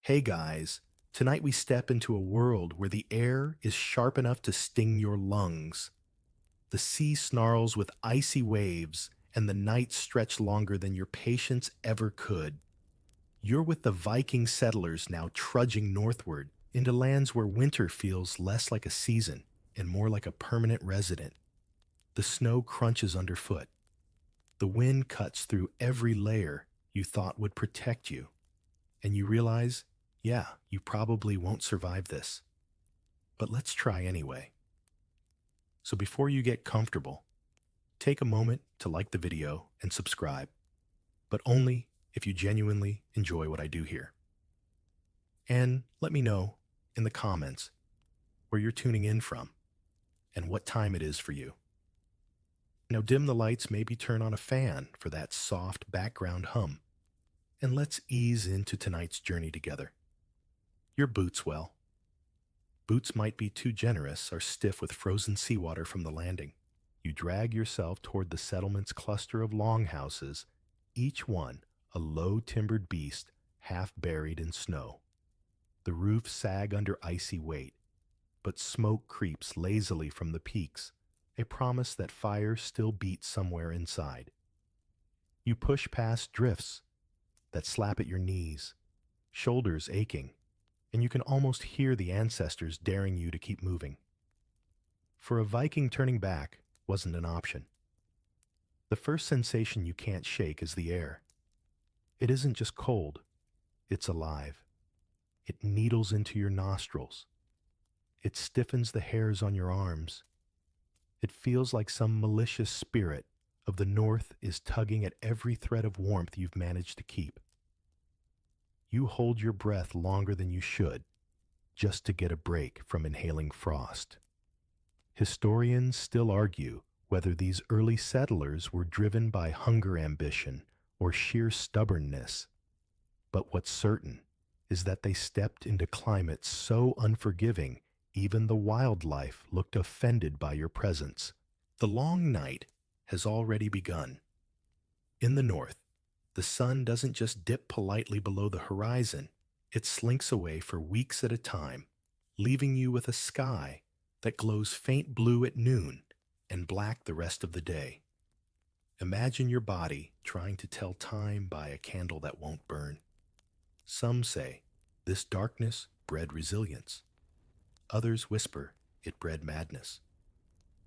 Hey guys, tonight we step into a world where the air is sharp enough to sting your lungs. The sea snarls with icy waves, and the nights stretch longer than your patience ever could. You're with the Viking settlers now trudging northward into lands where winter feels less like a season and more like a permanent resident. The snow crunches underfoot. The wind cuts through every layer you thought would protect you. And you realize, yeah, you probably won't survive this. But let's try anyway. So before you get comfortable, take a moment to like the video and subscribe, but only if you genuinely enjoy what I do here. And let me know in the comments where you're tuning in from and what time it is for you. Now dim the lights, maybe turn on a fan for that soft background hum, and let's ease into tonight's journey together. Your boots well. Boots might be too generous or stiff with frozen seawater from the landing. You drag yourself toward the settlement's cluster of longhouses, each one a low-timbered beast half buried in snow. The roofs sag under icy weight, but smoke creeps lazily from the peaks, a promise that fire still beats somewhere inside. You push past drifts that slap at your knees, shoulders aching, and you can almost hear the ancestors daring you to keep moving. For a Viking, turning back wasn't an option. The first sensation you can't shake is the air. It isn't just cold, it's alive. It needles into your nostrils. It stiffens the hairs on your arms. It feels like some malicious spirit of the north is tugging at every thread of warmth you've managed to keep. You hold your breath longer than you should, just to get a break from inhaling frost. Historians still argue whether these early settlers were driven by hunger ambition or sheer stubbornness. But what's certain is that they stepped into climates so unforgiving, even the wildlife looked offended by your presence. The long night has already begun. In the north, the sun doesn't just dip politely below the horizon, it slinks away for weeks at a time, leaving you with a sky that glows faint blue at noon and black the rest of the day. Imagine your body trying to tell time by a candle that won't burn. Some say this darkness bred resilience. Others whisper it bred madness.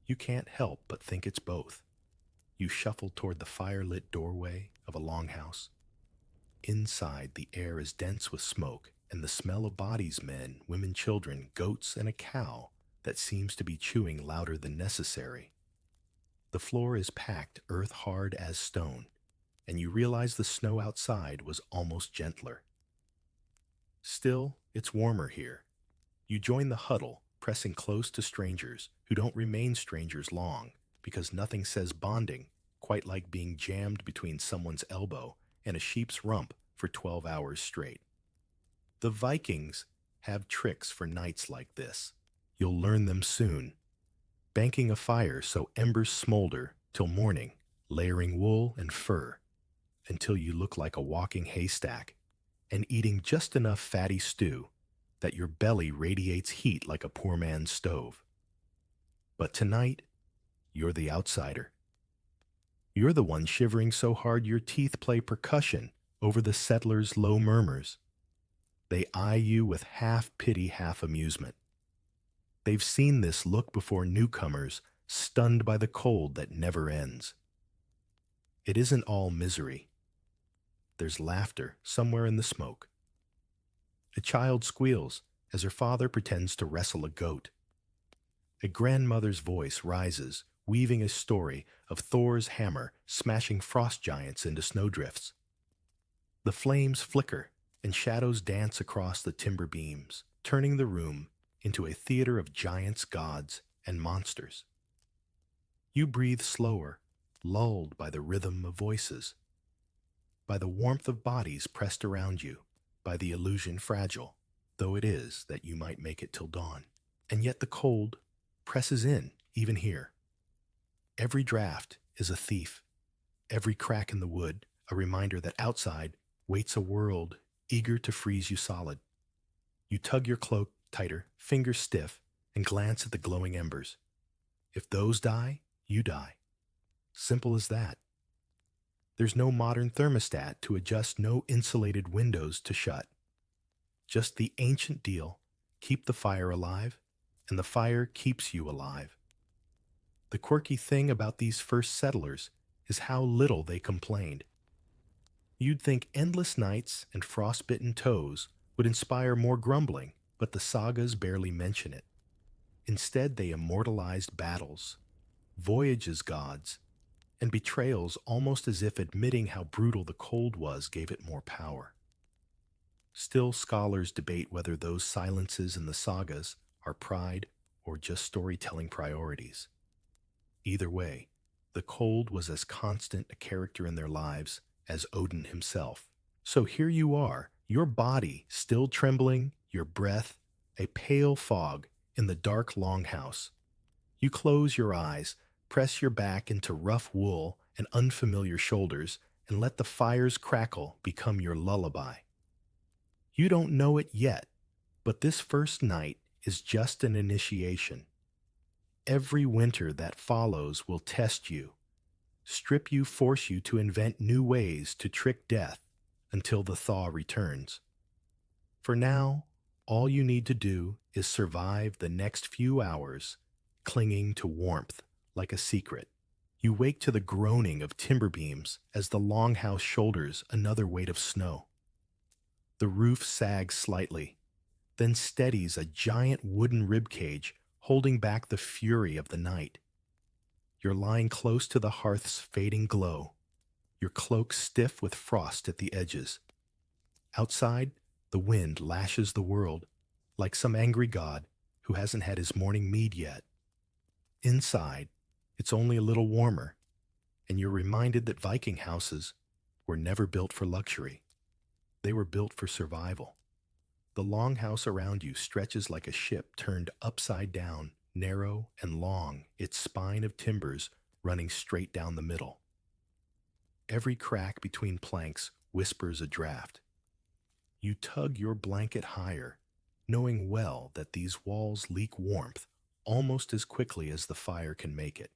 You can't help but think it's both. You shuffle toward the fire-lit doorway of a longhouse. Inside, the air is dense with smoke and the smell of bodies, men, women, children, goats, and a cow that seems to be chewing louder than necessary. The floor is packed earth-hard as stone, and you realize the snow outside was almost gentler. Still, it's warmer here. You join the huddle, pressing close to strangers who don't remain strangers long, because nothing says bonding quite like being jammed between someone's elbow and a sheep's rump for 12 hours straight. The Vikings have tricks for nights like this. You'll learn them soon. Banking a fire so embers smolder till morning, layering wool and fur until you look like a walking haystack, and eating just enough fatty stew that your belly radiates heat like a poor man's stove. But tonight, you're the outsider. You're the one shivering so hard your teeth play percussion over the settlers' low murmurs. They eye you with half pity, half amusement. They've seen this look before newcomers, stunned by the cold that never ends. It isn't all misery. There's laughter somewhere in the smoke. A child squeals as her father pretends to wrestle a goat. A grandmother's voice rises, weaving a story of Thor's hammer smashing frost giants into snowdrifts. The flames flicker and shadows dance across the timber beams, turning the room into a theater of giants, gods, and monsters. You breathe slower, lulled by the rhythm of voices, by the warmth of bodies pressed around you, by the illusion fragile, though it is, that you might make it till dawn. And yet the cold presses in, even here. Every draft is a thief, every crack in the wood a reminder that outside waits a world eager to freeze you solid. You tug your cloak tighter, fingers stiff, and glance at the glowing embers. If those die, you die. Simple as that. There's no modern thermostat to adjust, no insulated windows to shut. Just the ancient deal: keep the fire alive, and the fire keeps you alive. The quirky thing about these first settlers is how little they complained. You'd think endless nights and frostbitten toes would inspire more grumbling, but the sagas barely mention it. Instead, they immortalized battles, voyages gods, and betrayals, almost as if admitting how brutal the cold was gave it more power. Still, scholars debate whether those silences in the sagas are pride or just storytelling priorities. Either way, the cold was as constant a character in their lives as Odin himself. So here you are, your body still trembling, your breath a pale fog in the dark longhouse. You close your eyes, press your back into rough wool and unfamiliar shoulders, and let the fire's crackle become your lullaby. You don't know it yet, but this first night is just an initiation. Every winter that follows will test you, strip you, force you to invent new ways to trick death until the thaw returns. For now, all you need to do is survive the next few hours, clinging to warmth like a secret. You wake to the groaning of timber beams as the longhouse shoulders another weight of snow. The roof sags slightly, then steadies a giant wooden ribcage holding back the fury of the night. You're lying close to the hearth's fading glow, your cloak stiff with frost at the edges. Outside, the wind lashes the world like some angry god who hasn't had his morning mead yet. Inside, it's only a little warmer, and you're reminded that Viking houses were never built for luxury. They were built for survival. The longhouse around you stretches like a ship turned upside down, narrow and long, its spine of timbers running straight down the middle. Every crack between planks whispers a draft. You tug your blanket higher, knowing well that these walls leak warmth almost as quickly as the fire can make it.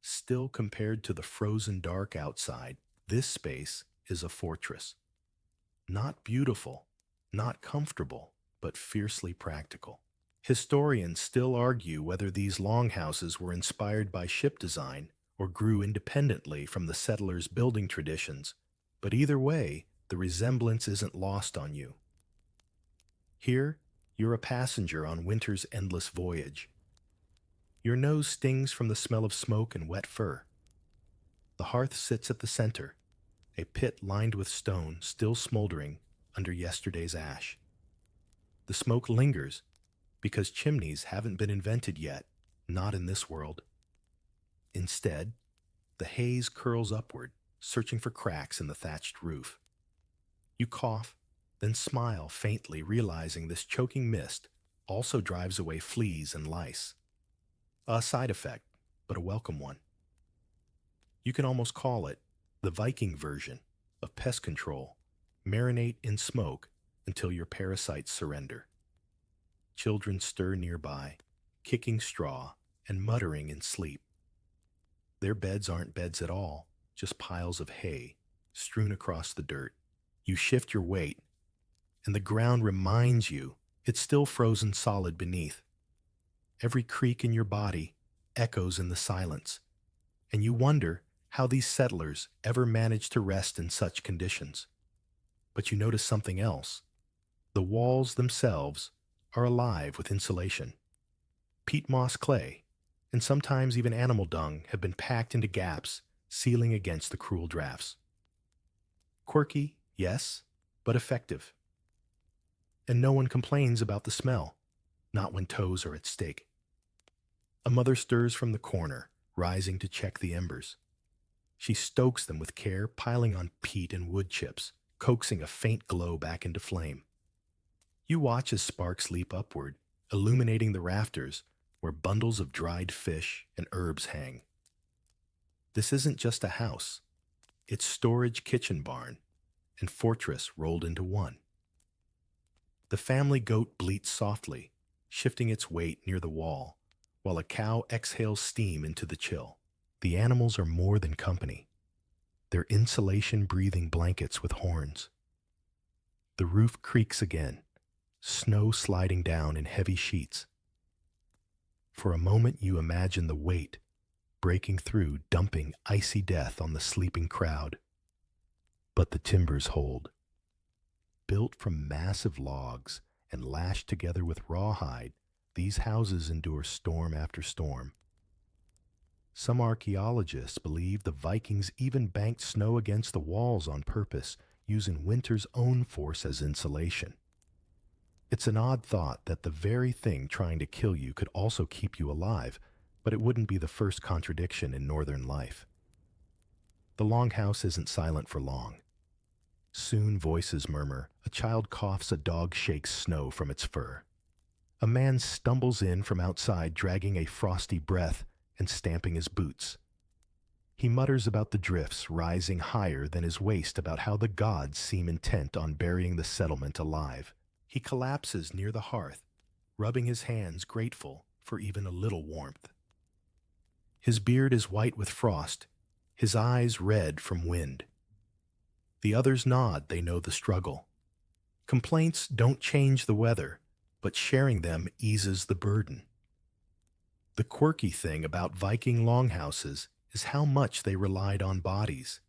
Still, compared to the frozen dark outside, this space is a fortress. Not beautiful, not comfortable, but fiercely practical. Historians still argue whether these longhouses were inspired by ship design or grew independently from the settlers' building traditions, but either way, the resemblance isn't lost on you. Here, you're a passenger on winter's endless voyage. Your nose stings from the smell of smoke and wet fur. The hearth sits at the center, a pit lined with stone still smoldering under yesterday's ash. The smoke lingers because chimneys haven't been invented yet, not in this world. Instead, the haze curls upward, searching for cracks in the thatched roof. You cough, then smile faintly, realizing this choking mist also drives away fleas and lice. A side effect, but a welcome one. You can almost call it the Viking version of pest control. Marinate in smoke until your parasites surrender. Children stir nearby, kicking straw and muttering in sleep. Their beds aren't beds at all, just piles of hay strewn across the dirt. You shift your weight, and the ground reminds you it's still frozen solid beneath. Every creak in your body echoes in the silence, and you wonder how these settlers ever managed to rest in such conditions. But you notice something else. The walls themselves are alive with insulation. Peat moss clay, and sometimes even animal dung, have been packed into gaps, sealing against the cruel drafts. Quirky, yes, but effective. And no one complains about the smell, not when toes are at stake. A mother stirs from the corner, rising to check the embers. She stokes them with care, piling on peat and wood chips, coaxing a faint glow back into flame. You watch as sparks leap upward, illuminating the rafters where bundles of dried fish and herbs hang. This isn't just a house. It's storage, kitchen barn, and fortress rolled into one. The family goat bleats softly, shifting its weight near the wall, while a cow exhales steam into the chill. The animals are more than company. They're insulation-breathing blankets with horns. The roof creaks again, snow sliding down in heavy sheets. For a moment you imagine the weight, breaking through, dumping icy death on the sleeping crowd. But the timbers hold. Built from massive logs and lashed together with rawhide, these houses endure storm after storm. Some archaeologists believe the Vikings even banked snow against the walls on purpose, using winter's own force as insulation. It's an odd thought that the very thing trying to kill you could also keep you alive, but it wouldn't be the first contradiction in northern life. The longhouse isn't silent for long. Soon voices murmur, a child coughs, a dog shakes snow from its fur. A man stumbles in from outside dragging a frosty breath and stamping his boots. He mutters about the drifts rising higher than his waist, about how the gods seem intent on burying the settlement alive. He collapses near the hearth, rubbing his hands, grateful for even a little warmth. His beard is white with frost, his eyes red from wind. The others nod, they know the struggle. Complaints don't change the weather, but sharing them eases the burden. The quirky thing about Viking longhouses is how much they relied on bodies.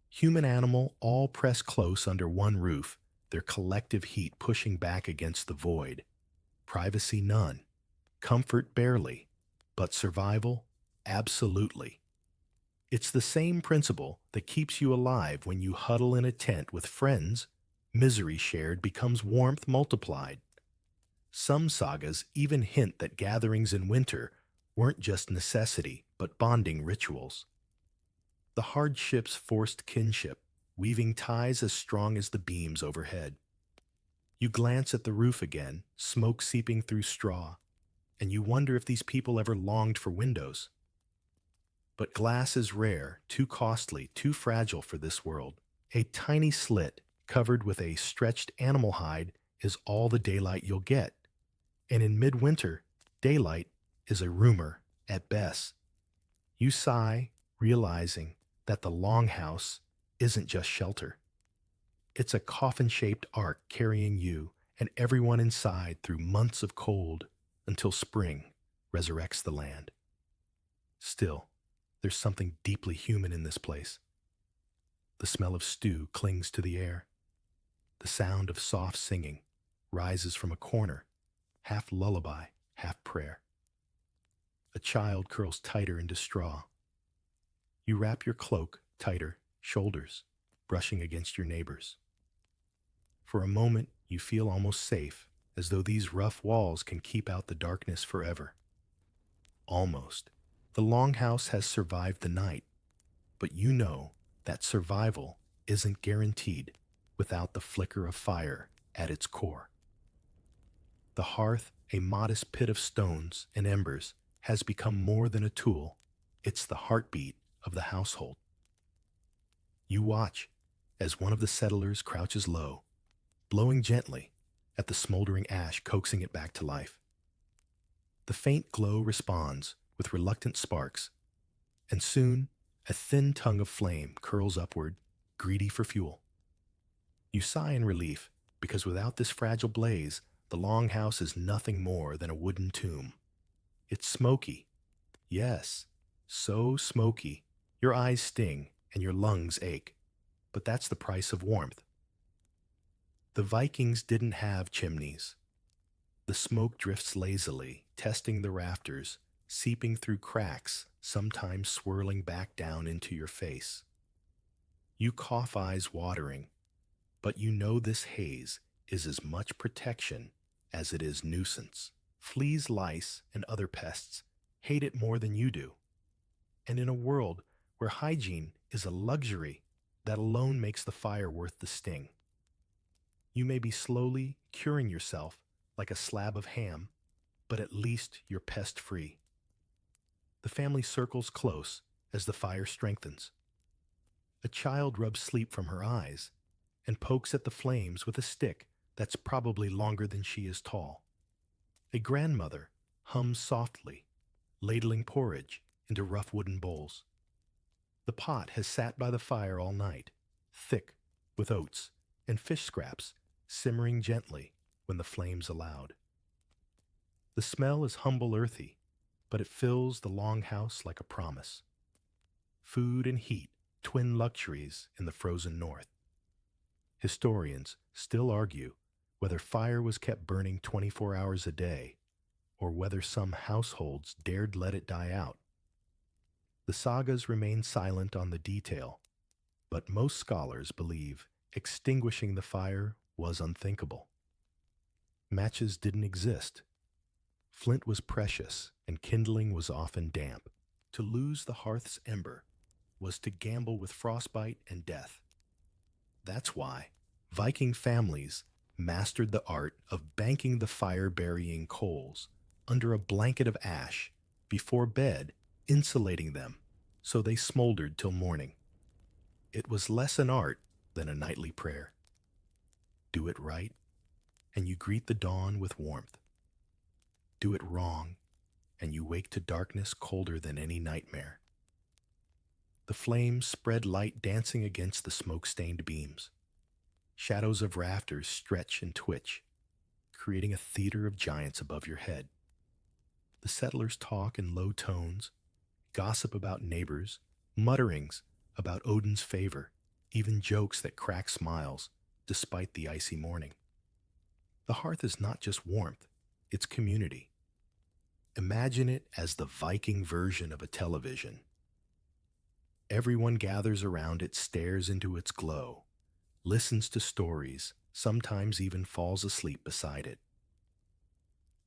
Human animal all pressed close under one roof, their collective heat pushing back against the void. Privacy none, comfort barely, but survival absolutely. It's the same principle that keeps you alive when you huddle in a tent with friends. Misery shared becomes warmth multiplied. Some sagas even hint that gatherings in winter weren't just necessity, but bonding rituals. The hardships forced kinship, weaving ties as strong as the beams overhead. You glance at the roof again, smoke seeping through straw, and you wonder if these people ever longed for windows. But glass is rare, too costly, too fragile for this world. A tiny slit covered with a stretched animal hide is all the daylight you'll get. And in midwinter, daylight is a rumor at best. You sigh, realizing that the longhouse isn't just shelter. It's a coffin-shaped ark carrying you and everyone inside through months of cold until spring resurrects the land. Still, there's something deeply human in this place. The smell of stew clings to the air. The sound of soft singing rises from a corner, half lullaby, half prayer. A child curls tighter into straw. You wrap your cloak tighter, shoulders brushing against your neighbors. For a moment, you feel almost safe, as though these rough walls can keep out the darkness forever. Almost. The longhouse has survived the night, but you know that survival isn't guaranteed without the flicker of fire at its core. The hearth, a modest pit of stones and embers, has become more than a tool. It's the heartbeat of the household. You watch as one of the settlers crouches low, blowing gently at the smoldering ash, coaxing it back to life. The faint glow responds with reluctant sparks, and soon a thin tongue of flame curls upward, greedy for fuel. You sigh in relief, because without this fragile blaze, the longhouse is nothing more than a wooden tomb. It's smoky. Yes, so smoky. Your eyes sting and your lungs ache. But that's the price of warmth. The Vikings didn't have chimneys. The smoke drifts lazily, testing the rafters, seeping through cracks, sometimes swirling back down into your face. You cough, eyes watering, but you know this haze is as much protection as it is nuisance. Fleas, lice, and other pests hate it more than you do. And in a world where hygiene is a luxury, that alone makes the fire worth the sting. You may be slowly curing yourself like a slab of ham, but at least you're pest-free. The family circles close as the fire strengthens. A child rubs sleep from her eyes and pokes at the flames with a stick, that's probably longer than she is tall. A grandmother hums softly, ladling porridge into rough wooden bowls. The pot has sat by the fire all night, thick with oats and fish scraps simmering gently when the flames allowed. The smell is humble earthy, but it fills the long house like a promise. Food and heat, twin luxuries in the frozen north. Historians still argue whether fire was kept burning 24 hours a day or whether some households dared let it die out. The sagas remain silent on the detail, but most scholars believe extinguishing the fire was unthinkable. Matches didn't exist. Flint was precious, and kindling was often damp. To lose the hearth's ember was to gamble with frostbite and death. That's why Viking families mastered the art of banking the fire-burying coals under a blanket of ash before bed, insulating them so they smoldered till morning. It was less an art than a nightly prayer. Do it right, and you greet the dawn with warmth. Do it wrong, and you wake to darkness colder than any nightmare. The flames spread light dancing against the smoke-stained beams. Shadows of rafters stretch and twitch, creating a theater of giants above your head. The settlers talk in low tones, gossip about neighbors, mutterings about Odin's favor, even jokes that crack smiles despite the icy morning. The hearth is not just warmth, it's community. Imagine it as the Viking version of a television. Everyone gathers around it, stares into its glow, listens to stories, sometimes even falls asleep beside it.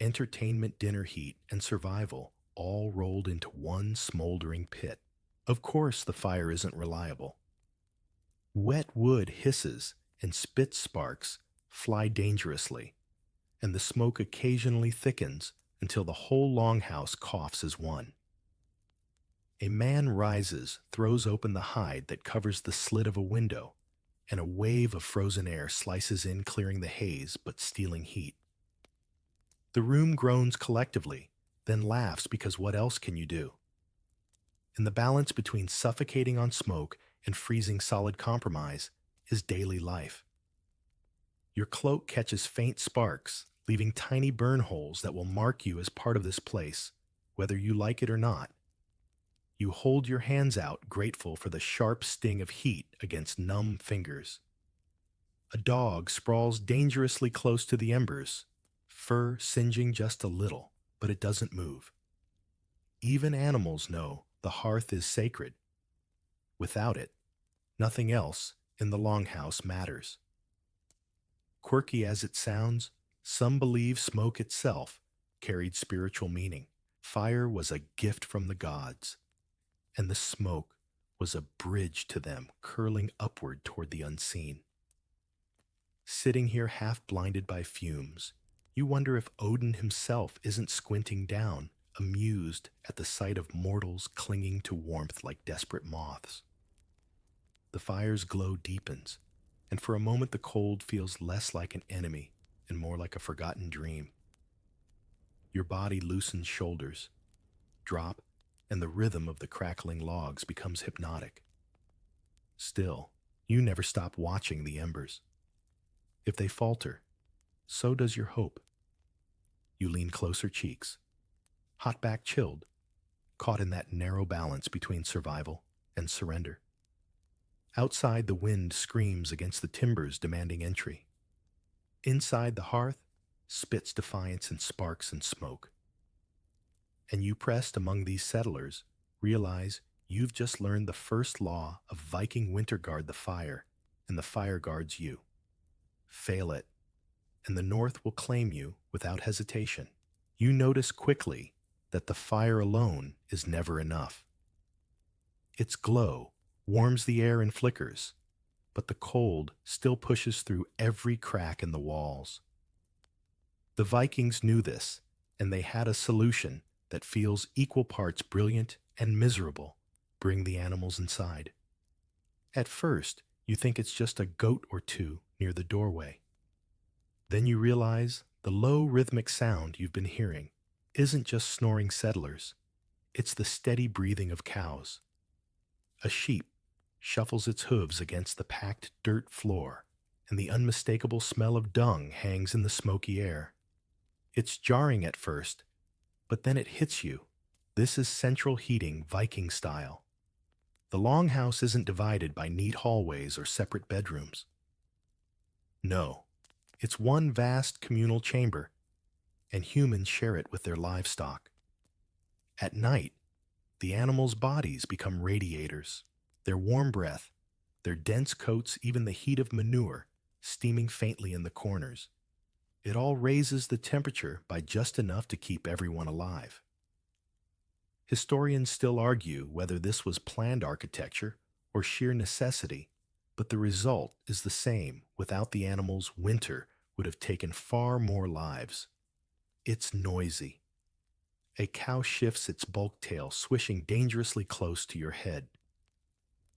Entertainment, dinner heat, and survival all rolled into one smoldering pit. Of course, the fire isn't reliable. Wet wood hisses and spit sparks fly dangerously, and the smoke occasionally thickens until the whole longhouse coughs as one. A man rises, throws open the hide that covers the slit of a window, and a wave of frozen air slices in, clearing the haze but stealing heat. The room groans collectively, then laughs because what else can you do? In the balance between suffocating on smoke and freezing solid compromise is daily life. Your cloak catches faint sparks, leaving tiny burn holes that will mark you as part of this place, whether you like it or not. You hold your hands out, grateful for the sharp sting of heat against numb fingers. A dog sprawls dangerously close to the embers, fur singeing just a little, but it doesn't move. Even animals know the hearth is sacred. Without it, nothing else in the longhouse matters. Quirky as it sounds, some believe smoke itself carried spiritual meaning. Fire was a gift from the gods, and the smoke was a bridge to them, curling upward toward the unseen. Sitting here half blinded by fumes, you wonder if Odin himself isn't squinting down, amused at the sight of mortals clinging to warmth like desperate moths. The fire's glow deepens, and for a moment the cold feels less like an enemy and more like a forgotten dream. Your body loosens shoulders, drop, and the rhythm of the crackling logs becomes hypnotic. Still, you never stop watching the embers. If they falter, so does your hope. You lean closer cheeks, hot back chilled, caught in that narrow balance between survival and surrender. Outside, the wind screams against the timbers demanding entry. Inside, the hearth spits defiance in sparks and smoke. And you, pressed among these settlers, realize you've just learned the first law of Viking winter guard the fire, and the fire guards you. Fail it, and the North will claim you without hesitation. You notice quickly that the fire alone is never enough. Its glow warms the air and flickers, but the cold still pushes through every crack in the walls. The Vikings knew this, and they had a solution that feels equal parts brilliant and miserable. Bring the animals inside. At first, you think it's just a goat or two near the doorway. Then you realize the low rhythmic sound you've been hearing isn't just snoring settlers, it's the steady breathing of cows. A sheep shuffles its hooves against the packed dirt floor, and the unmistakable smell of dung hangs in the smoky air. It's jarring at first, but then it hits you. This is central heating Viking style. The longhouse isn't divided by neat hallways or separate bedrooms. No, it's one vast communal chamber, and humans share it with their livestock. At night, the animals' bodies become radiators. Their warm breath, their dense coats, even the heat of manure, steaming faintly in the corners. It all raises the temperature by just enough to keep everyone alive. Historians still argue whether this was planned architecture or sheer necessity, but the result is the same. Without the animals, winter would have taken far more lives. It's noisy. A cow shifts its bulk tail, swishing dangerously close to your head.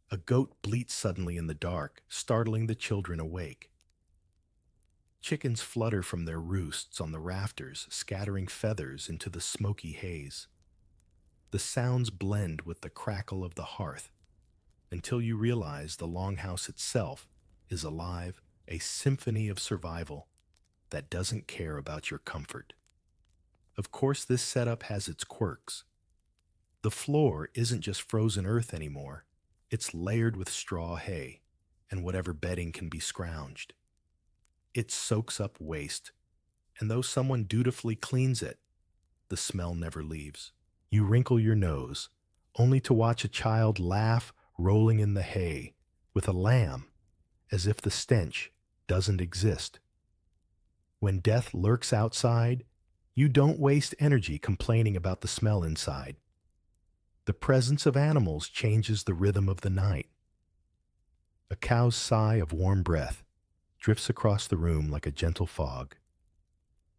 A goat bleats suddenly in the dark, startling the children awake. Chickens flutter from their roosts on the rafters, scattering feathers into the smoky haze. The sounds blend with the crackle of the hearth, until you realize the longhouse itself is alive, a symphony of survival that doesn't care about your comfort. Of course, this setup has its quirks. The floor isn't just frozen earth anymore, it's layered with straw hay and whatever bedding can be scrounged. It soaks up waste, and though someone dutifully cleans it, the smell never leaves. You wrinkle your nose, only to watch a child laugh rolling in the hay with a lamb, as if the stench doesn't exist. When death lurks outside, you don't waste energy complaining about the smell inside. The presence of animals changes the rhythm of the night. A cow's sigh of warm breath drifts across the room like a gentle fog.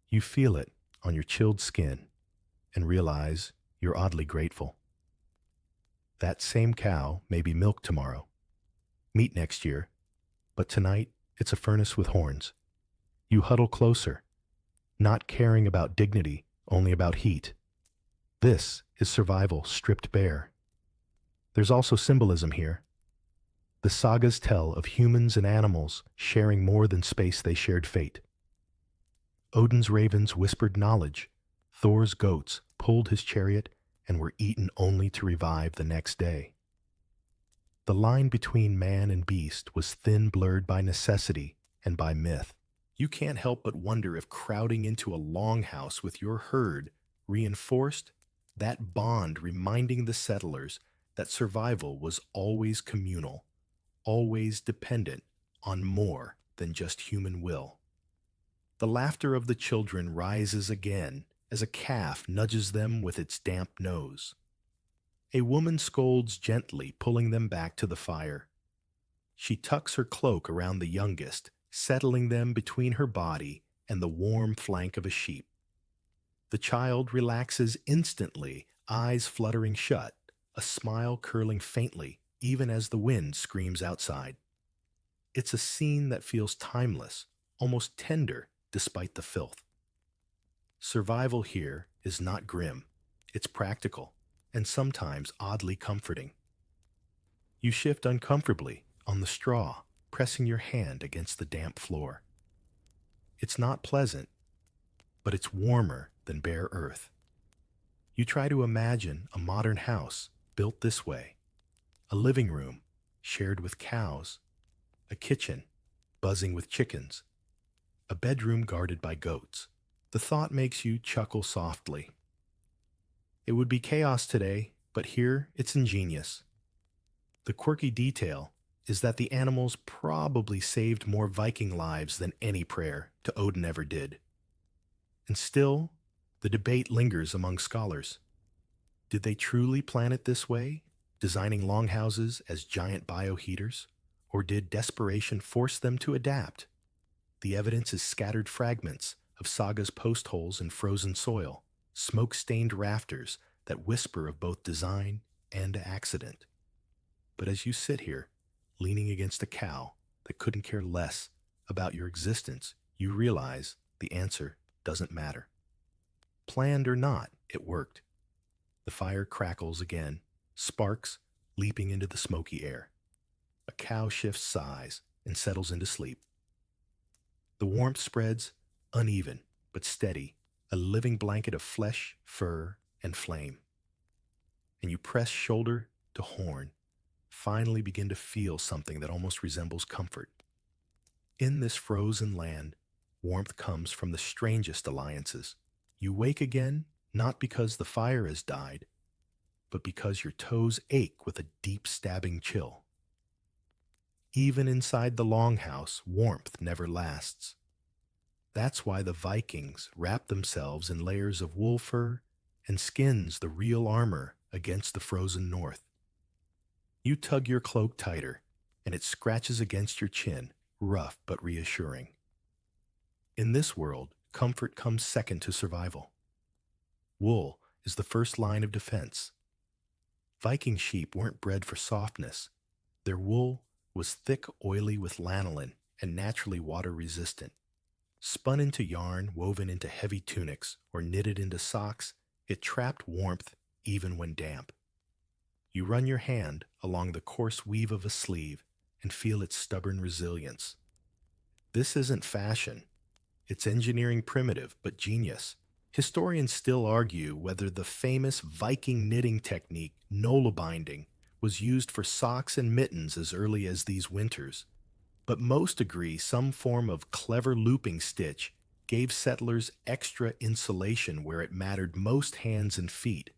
You feel it on your chilled skin and realize you're oddly grateful. That same cow may be milked tomorrow, meat next year, but tonight it's a furnace with horns. You huddle closer, not caring about dignity, only about heat. This is survival stripped bare. There's also symbolism here. The sagas tell of humans and animals sharing more than space, they shared fate. Odin's ravens whispered knowledge. Thor's goats pulled his chariot and were eaten only to revive the next day. The line between man and beast was thin, blurred by necessity and by myth. You can't help but wonder if crowding into a longhouse with your herd reinforced that bond, reminding the settlers that survival was always communal, always dependent on more than just human will. The laughter of the children rises again as a calf nudges them with its damp nose. A woman scolds gently, pulling them back to the fire. She tucks her cloak around the youngest, settling them between her body and the warm flank of a sheep. The child relaxes instantly, eyes fluttering shut, a smile curling faintly, even as the wind screams outside. It's a scene that feels timeless, almost tender, despite the filth. Survival here is not grim, it's practical, and sometimes oddly comforting. You shift uncomfortably on the straw, pressing your hand against the damp floor. It's not pleasant, but it's warmer than bare earth. You try to imagine a modern house built this way, a living room shared with cows, a kitchen buzzing with chickens, a bedroom guarded by goats. The thought makes you chuckle softly. It would be chaos today, but here it's ingenious. The quirky detail is that the animals probably saved more Viking lives than any prayer to Odin ever did. And still, the debate lingers among scholars. Did they truly plan it this way, designing longhouses as giant bioheaters? Or did desperation force them to adapt? The evidence is scattered fragments of sagas, post holes in frozen soil, smoke-stained rafters that whisper of both design and accident. But as you sit here, leaning against a cow that couldn't care less about your existence, You realize the answer doesn't matter. Planned or not, it worked. The fire crackles again, sparks leaping into the smoky air. A cow shifts size and settles into sleep. The warmth spreads, uneven but steady, a living blanket of flesh, fur, and flame. And you press shoulder to horn, finally begin to feel something that almost resembles comfort. In this frozen land, warmth comes from the strangest alliances. You wake again, not because the fire has died, but because your toes ache with a deep stabbing chill. Even inside the longhouse, warmth never lasts. That's why the Vikings wrapped themselves in layers of wool fur and skins, the real armor against the frozen north. You tug your cloak tighter, and it scratches against your chin, rough but reassuring. In this world, comfort comes second to survival. Wool is the first line of defense. Viking sheep weren't bred for softness. Their wool was thick, oily with lanolin and naturally water-resistant. Spun into yarn, woven into heavy tunics, or knitted into socks, it trapped warmth even when damp. You run your hand along the coarse weave of a sleeve and feel its stubborn resilience. This isn't fashion. It's engineering primitive but genius. Historians still argue whether the famous Viking knitting technique, nola binding, was used for socks and mittens as early as these winters. But most agree some form of clever looping stitch gave settlers extra insulation where it mattered most hands and feet.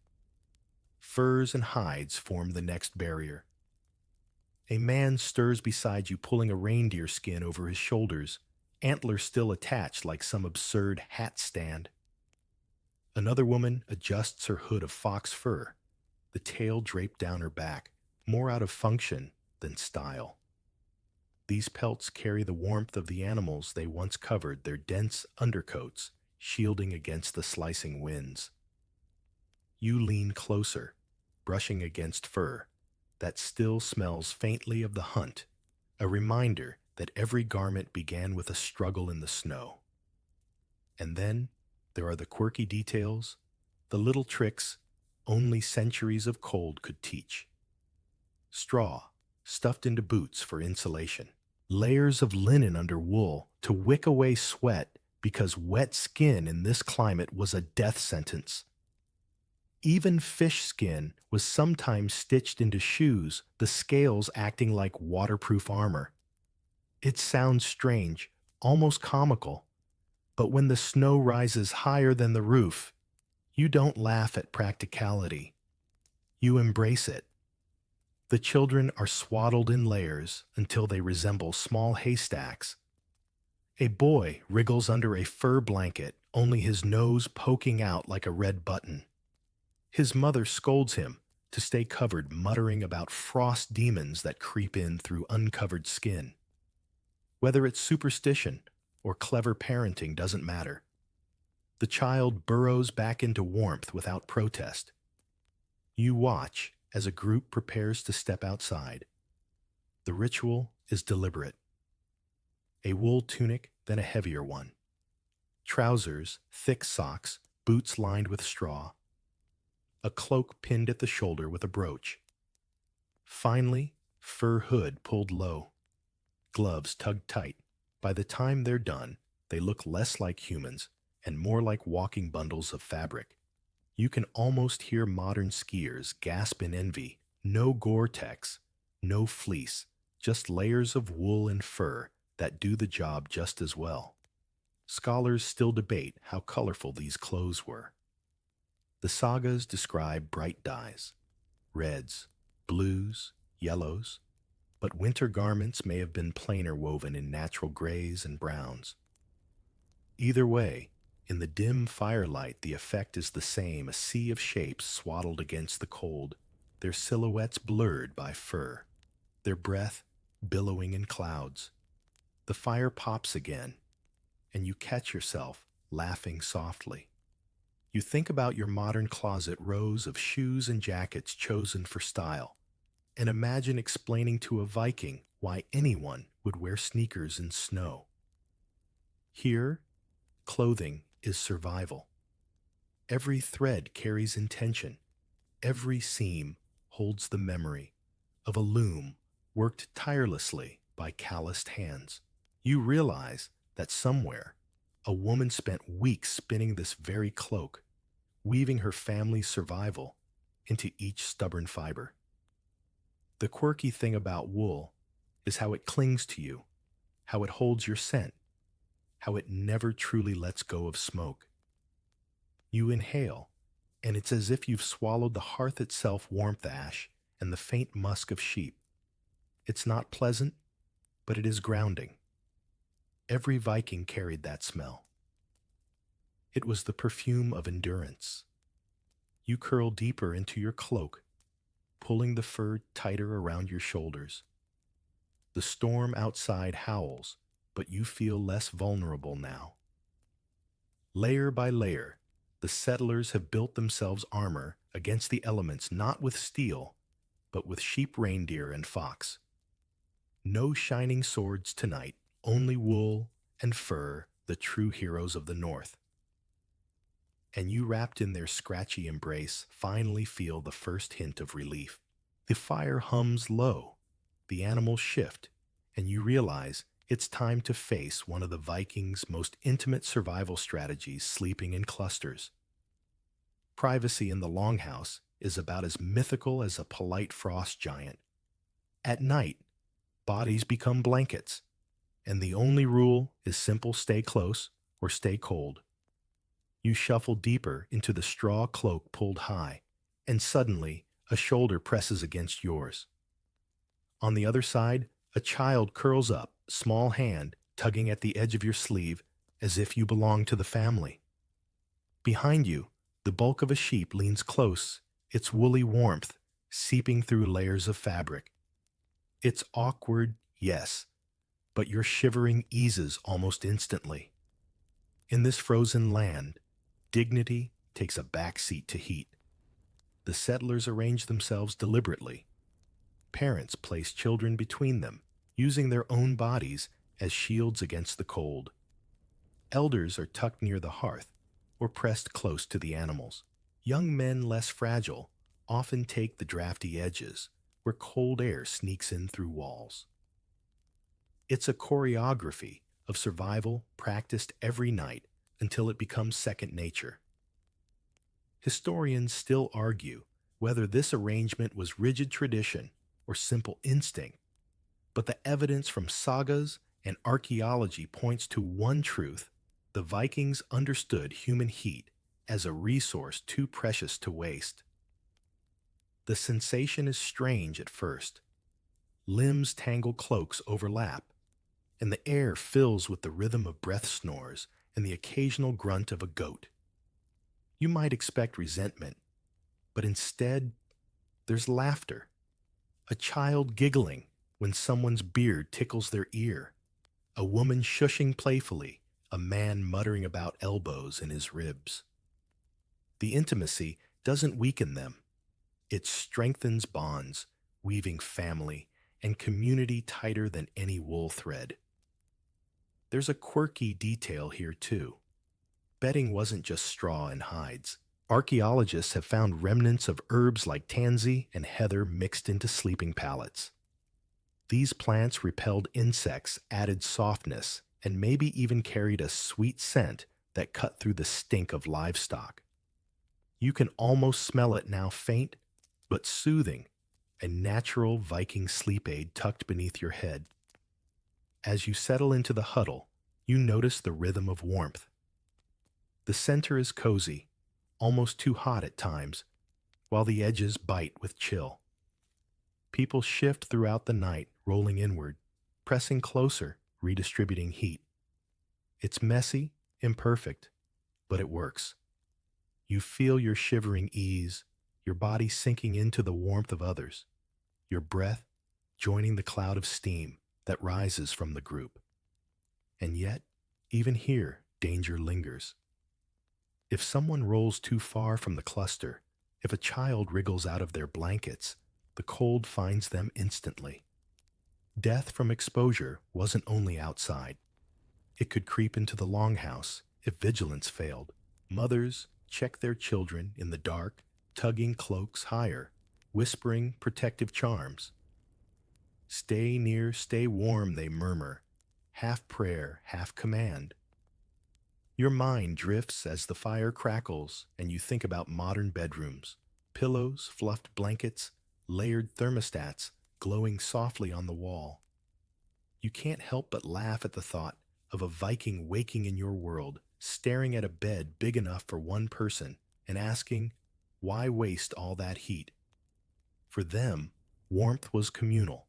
Furs and hides form the next barrier. A man stirs beside you pulling a reindeer skin over his shoulders, antlers still attached like some absurd hat stand. Another woman adjusts her hood of fox fur, the tail draped down her back, more out of function than style. These pelts carry the warmth of the animals they once covered, their dense undercoats shielding against the slicing winds. You lean closer, brushing against fur that still smells faintly of the hunt, a reminder that every garment began with a struggle in the snow. And then there are the quirky details, the little tricks only centuries of cold could teach. Straw, stuffed into boots for insulation. Layers of linen under wool to wick away sweat because wet skin in this climate was a death sentence. Even fish skin was sometimes stitched into shoes, the scales acting like waterproof armor. It sounds strange, almost comical, but when the snow rises higher than the roof, you don't laugh at practicality. You embrace it. The children are swaddled in layers until they resemble small haystacks. A boy wriggles under a fur blanket, only his nose poking out like a red button. His mother scolds him to stay covered, muttering about frost demons that creep in through uncovered skin. Whether it's superstition or clever parenting doesn't matter. The child burrows back into warmth without protest. You watch as a group prepares to step outside. The ritual is deliberate. A wool tunic, then a heavier one. Trousers, thick socks, boots lined with straw. A cloak pinned at the shoulder with a brooch. Finally, fur hood pulled low. Gloves tugged tight. By the time they're done, they look less like humans and more like walking bundles of fabric. You can almost hear modern skiers gasp in envy. No Gore-Tex, no fleece, just layers of wool and fur that do the job just as well. Scholars still debate how colorful these clothes were. The sagas describe bright dyes, reds, blues, yellows, but winter garments may have been plainer, woven in natural grays and browns. Either way, in the dim firelight, the effect is the same, a sea of shapes swaddled against the cold, their silhouettes blurred by fur, their breath billowing in clouds. The fire pops again, and you catch yourself laughing softly. You think about your modern closet, rows of shoes and jackets chosen for style, and imagine explaining to a Viking why anyone would wear sneakers in snow. Here, clothing is survival. Every thread carries intention. Every seam holds the memory of a loom worked tirelessly by calloused hands. You realize that somewhere, a woman spent weeks spinning this very cloak, weaving her family's survival into each stubborn fiber. The quirky thing about wool is how it clings to you, how it holds your scent, how it never truly lets go of smoke. You inhale, and it's as if you've swallowed the hearth itself warmth ash and the faint musk of sheep. It's not pleasant, but it is grounding. Every Viking carried that smell. It was the perfume of endurance. You curl deeper into your cloak, pulling the fur tighter around your shoulders. The storm outside howls, but you feel less vulnerable now. Layer by layer, the settlers have built themselves armor against the elements not with steel, but with sheep, reindeer, and fox. No shining swords tonight, only wool and fur, the true heroes of the North. And you, wrapped in their scratchy embrace, finally feel the first hint of relief. The fire hums low, the animals shift, and you realize it's time to face one of the Vikings' most intimate survival strategies, sleeping in clusters. Privacy in the longhouse is about as mythical as a polite frost giant. At night, bodies become blankets, and the only rule is simple: stay close or stay cold. You shuffle deeper into the straw cloak pulled high, and suddenly a shoulder presses against yours. On the other side, a child curls up, small hand tugging at the edge of your sleeve as if you belong to the family. Behind you, the bulk of a sheep leans close, its woolly warmth seeping through layers of fabric. It's awkward, yes, but your shivering eases almost instantly. In this frozen land, dignity takes a backseat to heat. The settlers arrange themselves deliberately. Parents place children between them, using their own bodies as shields against the cold. Elders are tucked near the hearth or pressed close to the animals. Young men, less fragile, often take the drafty edges, where cold air sneaks in through walls. It's a choreography of survival practiced every night until it becomes second nature. Historians still argue whether this arrangement was rigid tradition or simple instinct, but the evidence from sagas and archaeology points to one truth: the Vikings understood human heat as a resource too precious to waste. The sensation is strange at first. Limbs tangle, cloaks overlap, and the air fills with the rhythm of breath snores and the occasional grunt of a goat. You might expect resentment, but instead, there's laughter. A child giggling when someone's beard tickles their ear, a woman shushing playfully, a man muttering about elbows in his ribs. The intimacy doesn't weaken them. It strengthens bonds, weaving family and community tighter than any wool thread. There's a quirky detail here, too. Bedding wasn't just straw and hides. Archaeologists have found remnants of herbs like tansy and heather mixed into sleeping pallets. These plants repelled insects, added softness, and maybe even carried a sweet scent that cut through the stink of livestock. You can almost smell it now, faint but soothing, a natural Viking sleep aid tucked beneath your head. As you settle into the huddle, you notice the rhythm of warmth. The center is cozy, almost too hot at times, while the edges bite with chill. People shift throughout the night, rolling inward, pressing closer, redistributing heat. It's messy, imperfect, but it works. You feel your shivering ease, your body sinking into the warmth of others, your breath joining the cloud of steam that rises from the group. And yet, even here, danger lingers. If someone rolls too far from the cluster, if a child wriggles out of their blankets, the cold finds them instantly. Death from exposure wasn't only outside. It could creep into the longhouse if vigilance failed. Mothers check their children in the dark, tugging cloaks higher, whispering protective charms. Stay near, stay warm, they murmur, half prayer, half command. Your mind drifts as the fire crackles and you think about modern bedrooms, pillows, fluffed blankets, layered thermostats glowing softly on the wall. You can't help but laugh at the thought of a Viking waking in your world, staring at a bed big enough for one person and asking, why waste all that heat? For them, warmth was communal,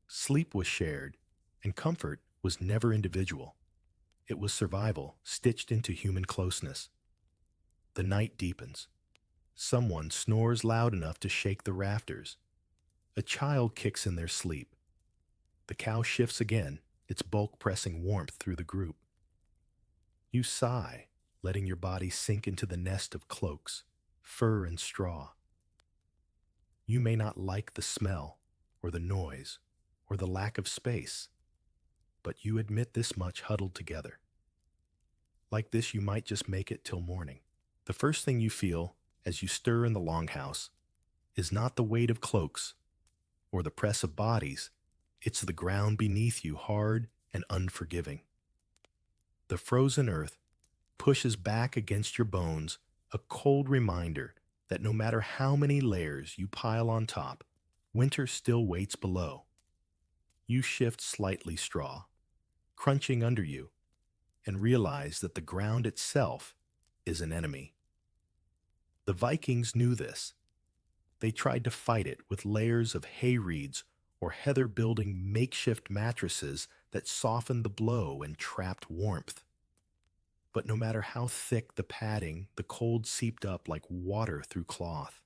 sleep was shared, and comfort was never individual. It was survival stitched into human closeness. The night deepens. Someone snores loud enough to shake the rafters. A child kicks in their sleep. The cow shifts again, its bulk pressing warmth through the group. You sigh, letting your body sink into the nest of cloaks, fur and straw. You may not like the smell, or the noise, or the lack of space, but you admit this much huddled together. Like this, you might just make it till morning. The first thing you feel as you stir in the longhouse is not the weight of cloaks or the press of bodies, it's the ground beneath you, hard and unforgiving. The frozen earth pushes back against your bones, a cold reminder that no matter how many layers you pile on top, winter still waits below. You shift slightly straw, crunching under you, and realize that the ground itself is an enemy. The Vikings knew this. They tried to fight it with layers of hay reeds or heather, building makeshift mattresses that softened the blow and trapped warmth. But no matter how thick the padding, the cold seeped up like water through cloth.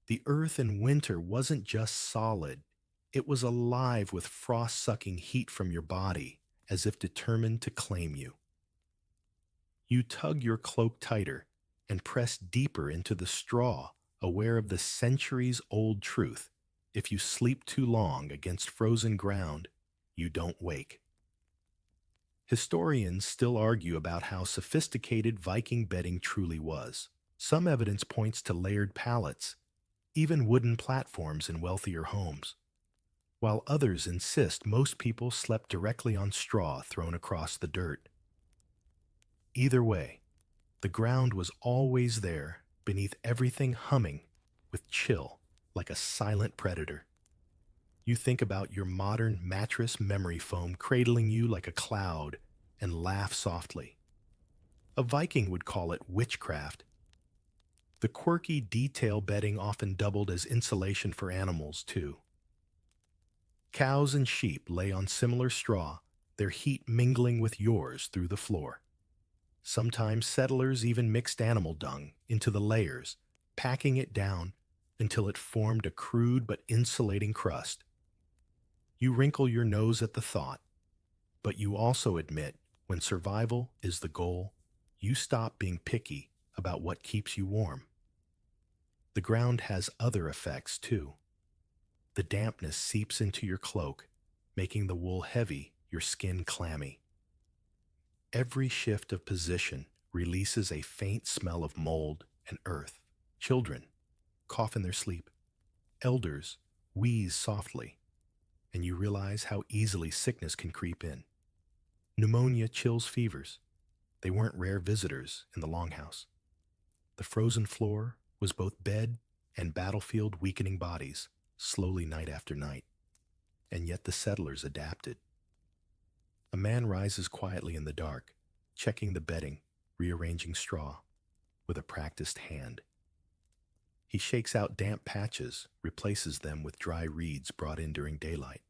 The earth in winter wasn't just solid, it was alive with frost-sucking heat from your body, as if determined to claim you. You tug your cloak tighter and press deeper into the straw, aware of the centuries-old truth: if you sleep too long against frozen ground, you don't wake. Historians still argue about how sophisticated Viking bedding truly was. Some evidence points to layered pallets, even wooden platforms in wealthier homes, while others insist most people slept directly on straw thrown across the dirt. Either way, the ground was always there, beneath everything, humming with chill like a silent predator. You think about your modern mattress memory foam cradling you like a cloud and laugh softly. A Viking would call it witchcraft. The quirky detail bedding often doubled as insulation for animals, too. Cows and sheep lay on similar straw, their heat mingling with yours through the floor. Sometimes settlers even mixed animal dung into the layers, packing it down until it formed a crude but insulating crust. You wrinkle your nose at the thought, but you also admit when survival is the goal, you stop being picky about what keeps you warm. The ground has other effects too. The dampness seeps into your cloak, making the wool heavy, your skin clammy. Every shift of position releases a faint smell of mold and earth. Children cough in their sleep. Elders wheeze softly, and you realize how easily sickness can creep in. Pneumonia chills fevers. They weren't rare visitors in the longhouse. The frozen floor was both bed and battlefield, weakening bodies, slowly night after night. And yet the settlers adapted. A man rises quietly in the dark, checking the bedding, rearranging straw, with a practiced hand. He shakes out damp patches, replaces them with dry reeds brought in during daylight.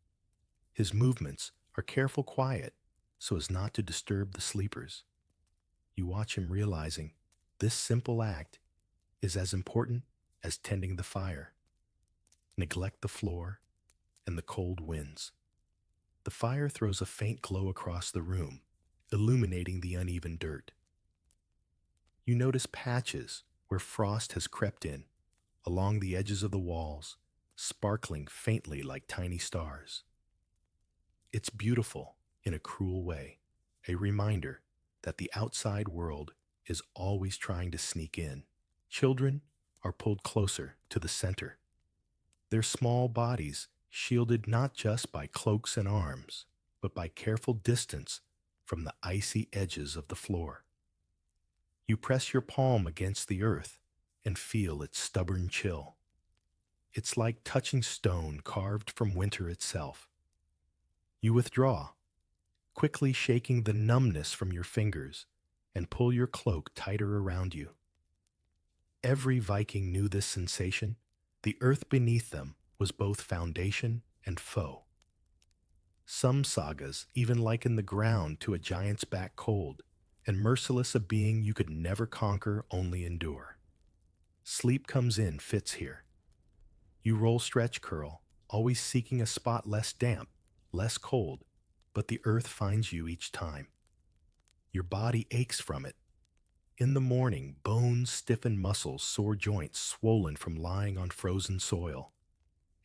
His movements are careful, quiet, so as not to disturb the sleepers. You watch him, realizing this simple act is as important as tending the fire. Neglect the floor and the cold winds. The fire throws a faint glow across the room, illuminating the uneven dirt. You notice patches where frost has crept in, along the edges of the walls, sparkling faintly like tiny stars. It's beautiful in a cruel way. a reminder that the outside world is always trying to sneak in. Children are pulled closer to the center, their small bodies shielded not just by cloaks and arms, but by careful distance from the icy edges of the floor. You press your palm against the earth and feel its stubborn chill. It's like touching stone carved from winter itself. You withdraw, quickly shaking the numbness from your fingers, and pull your cloak tighter around you. Every Viking knew this sensation. The earth beneath them was both foundation and foe. Some sagas even liken the ground to a giant's back cold, and merciless a being you could never conquer, only endure. Sleep comes in fits here. You roll stretch curl, always seeking a spot less damp, less cold, but the earth finds you each time. Your body aches from it. In the morning, bones, stiffened muscles, sore joints, swollen from lying on frozen soil.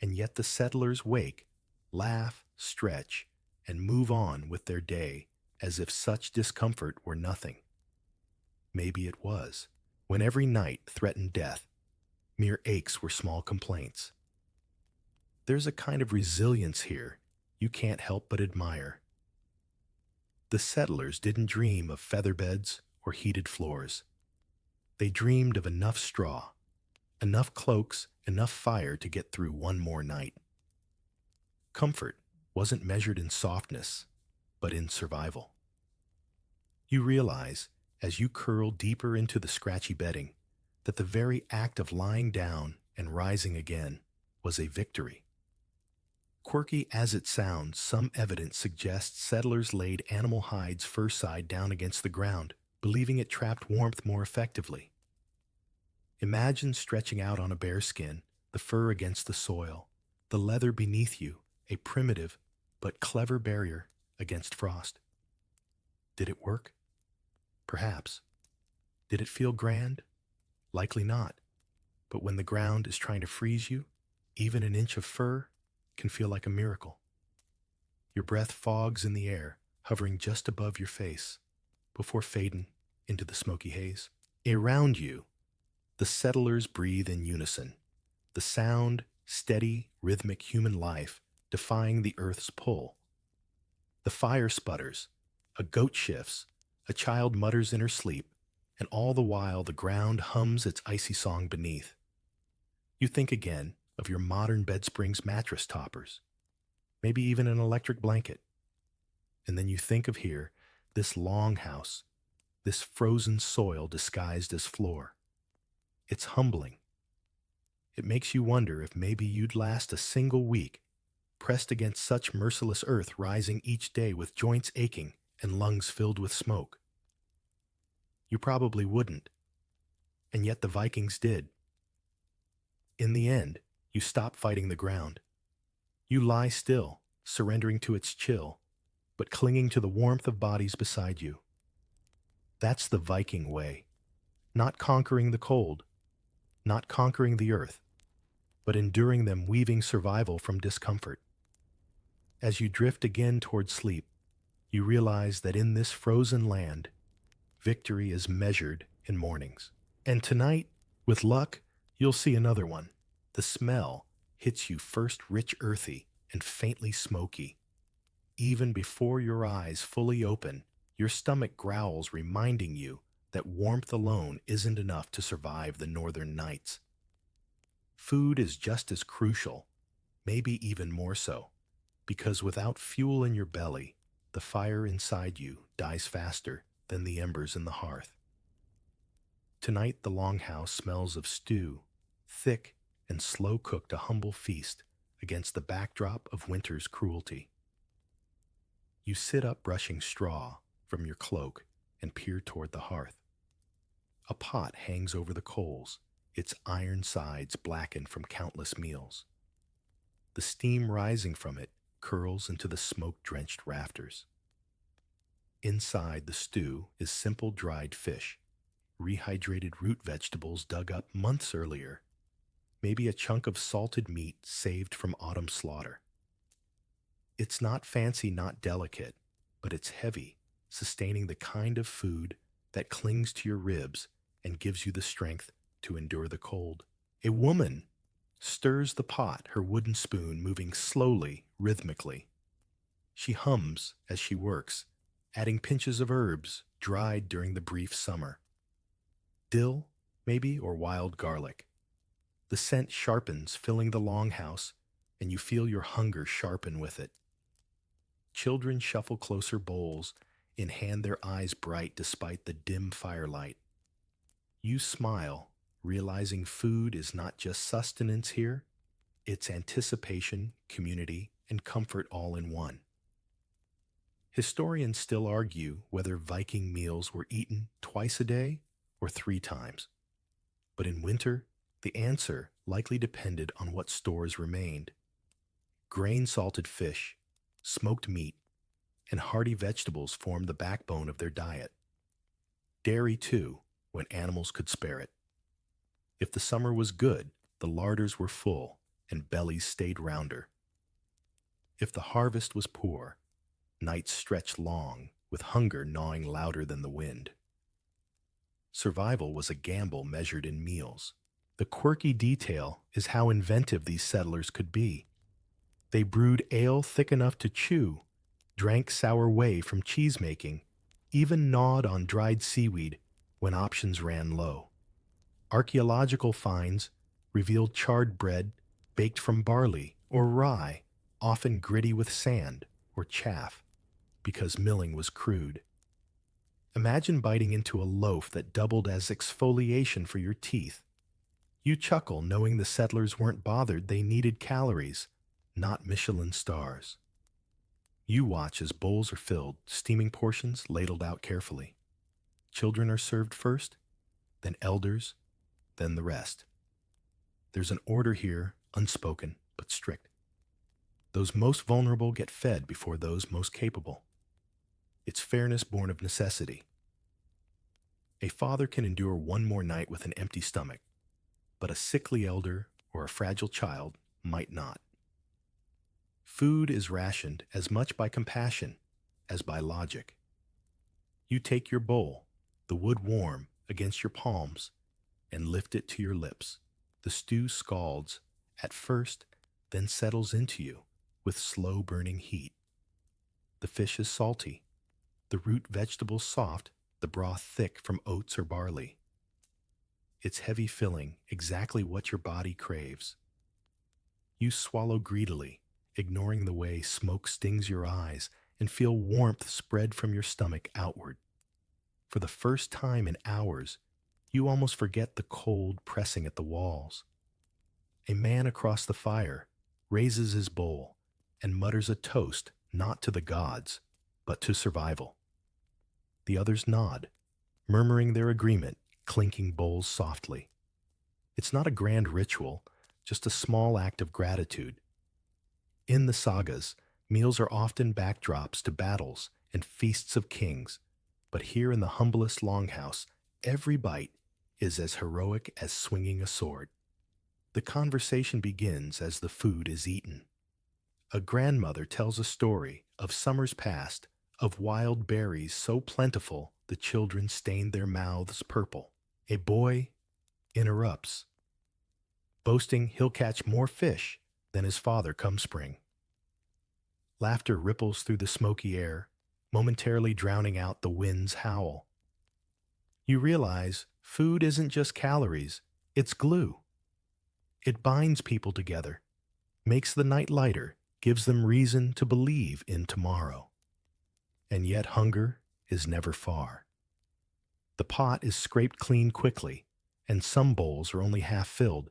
And yet the settlers wake, laugh, stretch, and move on with their day as if such discomfort were nothing. Maybe it was, when every night threatened death. Mere aches were small complaints. There's a kind of resilience here you can't help but admire. The settlers didn't dream of feather beds or heated floors. They dreamed of enough straw, enough cloaks, enough fire to get through one more night. Comfort wasn't measured in softness, but in survival. You realize, as you curl deeper into the scratchy bedding, that the very act of lying down and rising again was a victory. Quirky as it sounds, some evidence suggests settlers laid animal hides fur side down against the ground, believing it trapped warmth more effectively. Imagine stretching out on a bearskin, the fur against the soil, the leather beneath you, a primitive but clever barrier against frost. Did it work? Perhaps. Did it feel grand? Likely not. But when the ground is trying to freeze you, even an inch of fur can feel like a miracle. Your breath fogs in the air, hovering just above your face, before fading into the smoky haze. Around you, the settlers breathe in unison, the sound, steady, rhythmic human life defying the earth's pull. The fire sputters, a goat shifts, a child mutters in her sleep, and all the while the ground hums its icy song beneath. You think again of your modern bed springs mattress toppers, maybe even an electric blanket. And then you think of here, this longhouse, this frozen soil disguised as floor. It's humbling. It makes you wonder if maybe you'd last a single week, pressed against such merciless earth, rising each day with joints aching and lungs filled with smoke. You probably wouldn't, and yet the Vikings did. In the end, you stop fighting the ground. You lie still, surrendering to its chill, but clinging to the warmth of bodies beside you. That's the Viking way. Not conquering the cold, not conquering the earth, but enduring them, weaving survival from discomfort. As you drift again toward sleep, you realize that in this frozen land, victory is measured in mornings. And tonight, with luck, you'll see another one. The smell hits you first rich earthy and faintly smoky. Even before your eyes fully open, your stomach growls, reminding you that warmth alone isn't enough to survive the northern nights. Food is just as crucial, maybe even more so, because without fuel in your belly, the fire inside you dies faster than the embers in the hearth. Tonight the longhouse smells of stew, thick and slow-cooked, a humble feast against the backdrop of winter's cruelty. You sit up brushing straw from your cloak and peer toward the hearth. A pot hangs over the coals, its iron sides blackened from countless meals. The steam rising from it curls into the smoke-drenched rafters. Inside the stew is simple dried fish, rehydrated root vegetables dug up months earlier, maybe a chunk of salted meat saved from autumn slaughter. It's not fancy, not delicate, but it's heavy, sustaining the kind of food that clings to your ribs and gives you the strength to endure the cold. A woman stirs the pot, her wooden spoon moving slowly, rhythmically. She hums as she works, adding pinches of herbs dried during the brief summer. Dill, maybe, or wild garlic. The scent sharpens, filling the longhouse, and you feel your hunger sharpen with it. Children shuffle closer bowls in hand, their eyes bright despite the dim firelight. You smile, realizing food is not just sustenance here, it's anticipation, community, and comfort all in one. Historians still argue whether Viking meals were eaten twice a day or 3 times. But in winter, the answer likely depended on what stores remained. Grain-salted fish, smoked meat, and hearty vegetables formed the backbone of their diet. Dairy, too, when animals could spare it. If the summer was good, the larders were full and bellies stayed rounder. If the harvest was poor, nights stretched long, with hunger gnawing louder than the wind. Survival was a gamble measured in meals. The quirky detail is how inventive these settlers could be. They brewed ale thick enough to chew, drank sour whey from cheese-making, even gnawed on dried seaweed when options ran low. Archaeological finds revealed charred bread baked from barley or rye, often gritty with sand or chaff, because milling was crude. Imagine biting into a loaf that doubled as exfoliation for your teeth. You chuckle knowing the settlers weren't bothered, they needed calories, not Michelin stars. You watch as bowls are filled, steaming portions ladled out carefully. Children are served first, then elders, then the rest. There's an order here, unspoken but strict. Those most vulnerable get fed before those most capable. It's fairness born of necessity. A father can endure one more night with an empty stomach, but a sickly elder or a fragile child might not. Food is rationed as much by compassion as by logic. You take your bowl, the wood warm against your palms, and lift it to your lips. The stew scalds at first, then settles into you with slow burning heat. The fish is salty, the root vegetables soft, the broth thick from oats or barley. It's heavy filling, exactly what your body craves. You swallow greedily, ignoring the way smoke stings your eyes, and feel warmth spread from your stomach outward. For the first time in hours, you almost forget the cold pressing at the walls. A man across the fire raises his bowl and mutters a toast not to the gods, but to survival. The others nod, murmuring their agreement, clinking bowls softly. It's not a grand ritual, just a small act of gratitude. In the sagas, meals are often backdrops to battles and feasts of kings, but here in the humblest longhouse, every bite is as heroic as swinging a sword. The conversation begins as the food is eaten. A grandmother tells a story of summers past, of wild berries so plentiful the children stained their mouths purple. A boy interrupts, boasting he'll catch more fish than his father come spring. Laughter ripples through the smoky air, momentarily drowning out the wind's howl. You realize food isn't just calories, it's glue. It binds people together, makes the night lighter, gives them reason to believe in tomorrow. And yet hunger is never far. The pot is scraped clean quickly, and some bowls are only half filled.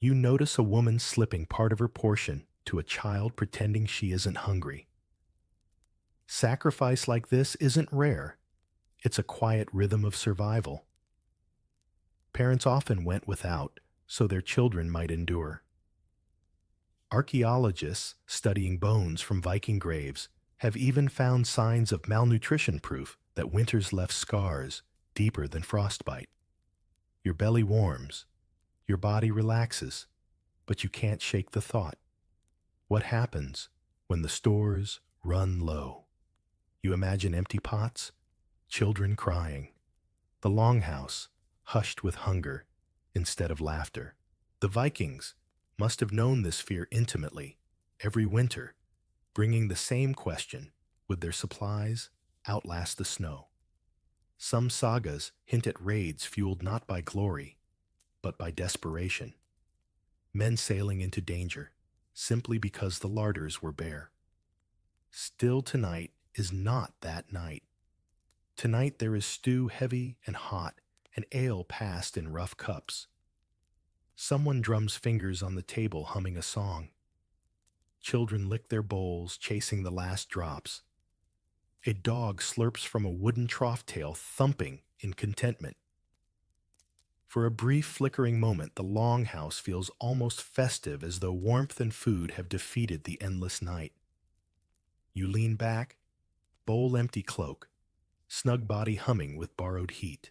You notice a woman slipping part of her portion to a child pretending she isn't hungry. Sacrifice like this isn't rare. It's a quiet rhythm of survival. Parents often went without so their children might endure. Archaeologists studying bones from Viking graves have even found signs of malnutrition, proof that winters left scars deeper than frostbite. Your belly warms, your body relaxes, but you can't shake the thought. What happens when the stores run low? You imagine empty pots, children crying, the longhouse hushed with hunger instead of laughter. The Vikings must have known this fear intimately every winter, bringing the same question: would their supplies outlast the snow? Some sagas hint at raids fueled not by glory, but by desperation, men sailing into danger simply because the larders were bare. Still, tonight is not that night. Tonight there is stew heavy and hot, and ale passed in rough cups. Someone drums fingers on the table, humming a song. Children lick their bowls, chasing the last drops. A dog slurps from a wooden trough tail, thumping in contentment. For a brief flickering moment, the longhouse feels almost festive, as though warmth and food have defeated the endless night. You lean back, bowl empty cloak, snug body humming with borrowed heat.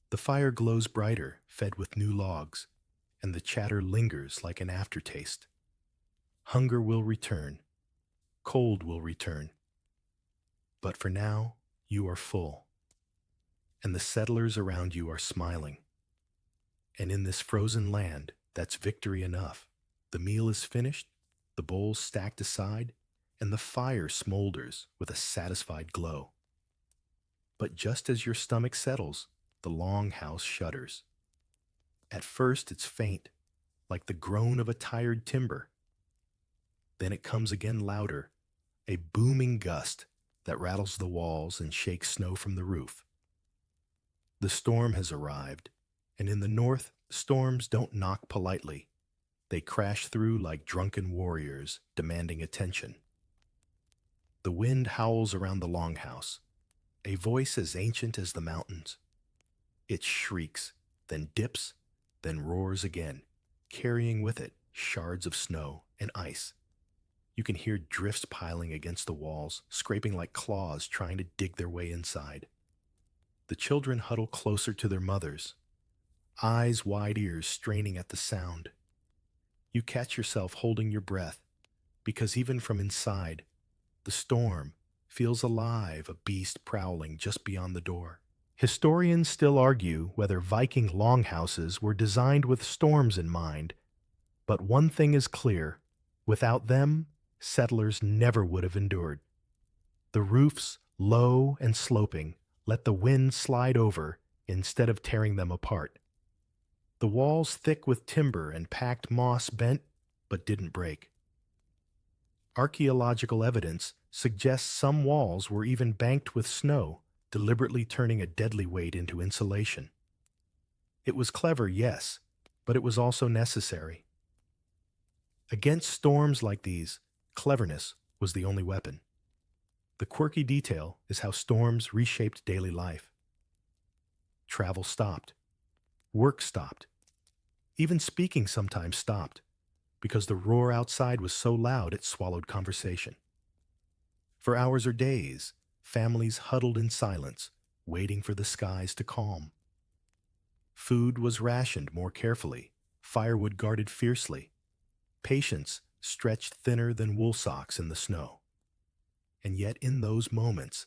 The fire glows brighter, fed with new logs, and the chatter lingers like an aftertaste. Hunger will return, cold will return. But for now, you are full, and the settlers around you are smiling. And in this frozen land, that's victory enough. The meal is finished, the bowls stacked aside, and the fire smolders with a satisfied glow. But just as your stomach settles, the longhouse shudders. At first it's faint, like the groan of a tired timber. Then it comes again louder, a booming gust that rattles the walls and shakes snow from the roof. The storm has arrived, and in the north, storms don't knock politely. They crash through like drunken warriors, demanding attention. The wind howls around the longhouse, a voice as ancient as the mountains. It shrieks, then dips, then roars again, carrying with it shards of snow and ice. You can hear drifts piling against the walls, scraping like claws trying to dig their way inside. The children huddle closer to their mothers, eyes wide, ears straining at the sound. You catch yourself holding your breath, because even from inside, the storm feels alive, a beast prowling just beyond the door. Historians still argue whether Viking longhouses were designed with storms in mind, but one thing is clear: without them, settlers never would have endured. The roofs, low and sloping, let the wind slide over instead of tearing them apart. The walls thick with timber and packed moss bent but didn't break. Archaeological evidence suggests some walls were even banked with snow, deliberately turning a deadly weight into insulation. It was clever, yes, but it was also necessary. Against storms like these, cleverness was the only weapon. The quirky detail is how storms reshaped daily life. Travel stopped. Work stopped. Even speaking sometimes stopped, because the roar outside was so loud it swallowed conversation. For hours or days, families huddled in silence, waiting for the skies to calm. Food was rationed more carefully, firewood guarded fiercely. Patience stretched thinner than wool socks in the snow. And yet in those moments,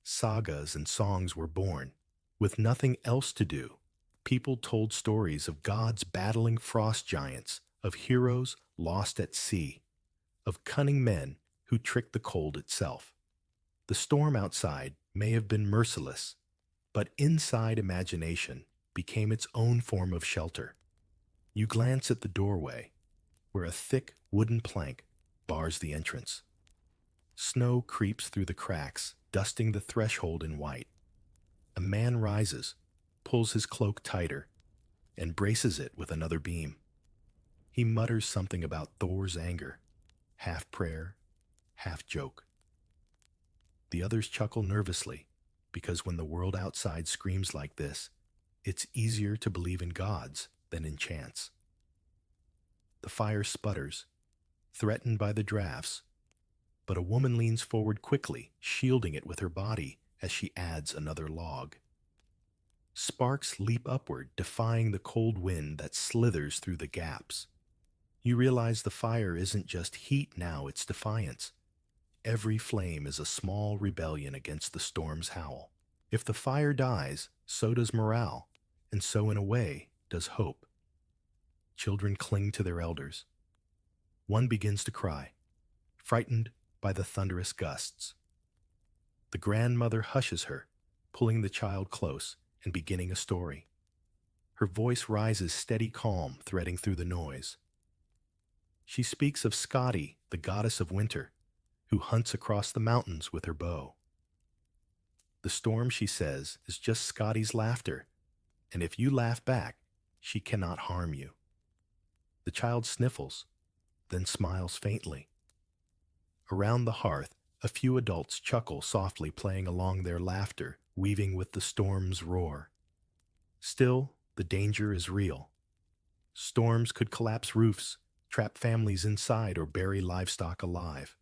sagas and songs were born. With nothing else to do, people told stories of gods battling frost giants, of heroes lost at sea, of cunning men who tricked the cold itself. The storm outside may have been merciless, but inside imagination became its own form of shelter. You glance at the doorway, where a thick wooden plank bars the entrance. Snow creeps through the cracks, dusting the threshold in white. A man rises, pulls his cloak tighter, and braces it with another beam. He mutters something about Thor's anger, half prayer, half joke. The others chuckle nervously, because when the world outside screams like this, it's easier to believe in gods than in chance. The fire sputters, threatened by the drafts, but a woman leans forward quickly, shielding it with her body as she adds another log. Sparks leap upward, defying the cold wind that slithers through the gaps. You realize the fire isn't just heat now, it's defiance. every flame is a small rebellion against the storm's howl. If the fire dies, so does morale, and so in a way does hope. Children cling to their elders. One begins to cry, frightened by the thunderous gusts. The grandmother hushes her, pulling the child close and beginning a story. Her voice rises steady calm, threading through the noise. She speaks of Skadi, the goddess of winter, who hunts across the mountains with her bow. The storm, she says, is just Skadi's laughter, and if you laugh back, she cannot harm you. The child sniffles, then smiles faintly. Around the hearth, a few adults chuckle softly, playing along their laughter, weaving with the storm's roar. Still, the danger is real. Storms could collapse roofs, trap families inside, or bury livestock alive.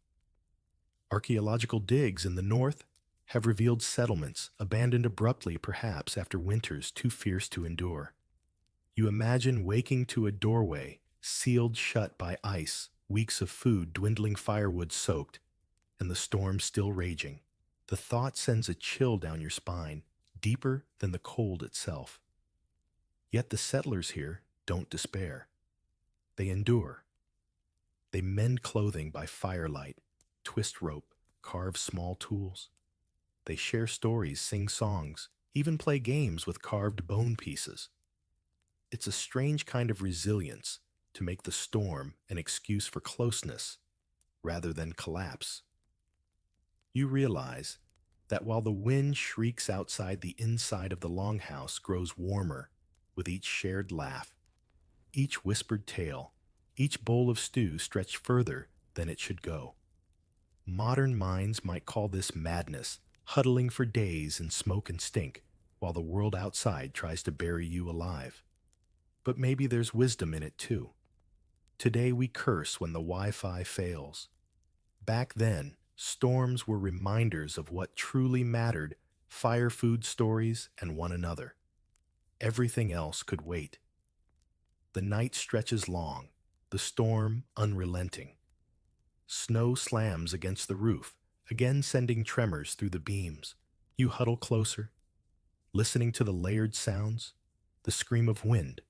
Archaeological digs in the north have revealed settlements abandoned abruptly, perhaps after winters too fierce to endure. You imagine waking to a doorway sealed shut by ice, weeks of food dwindling, firewood soaked, and the storm still raging. The thought sends a chill down your spine, deeper than the cold itself. Yet the settlers here don't despair. They endure. They mend clothing by firelight, twist rope, carve small tools. They share stories, sing songs, even play games with carved bone pieces. It's a strange kind of resilience to make the storm an excuse for closeness rather than collapse. You realize that while the wind shrieks outside, the inside of the longhouse grows warmer with each shared laugh, each whispered tale, each bowl of stew stretched further than it should go. Modern minds might call this madness, huddling for days in smoke and stink, while the world outside tries to bury you alive. But maybe there's wisdom in it too. Today we curse when the Wi-Fi fails. Back then, storms were reminders of what truly mattered: fire, food, stories, and one another. Everything else could wait. The night stretches long, the storm unrelenting. Snow slams against the roof, again sending tremors through the beams. You huddle closer, listening to the layered sounds, the scream of wind,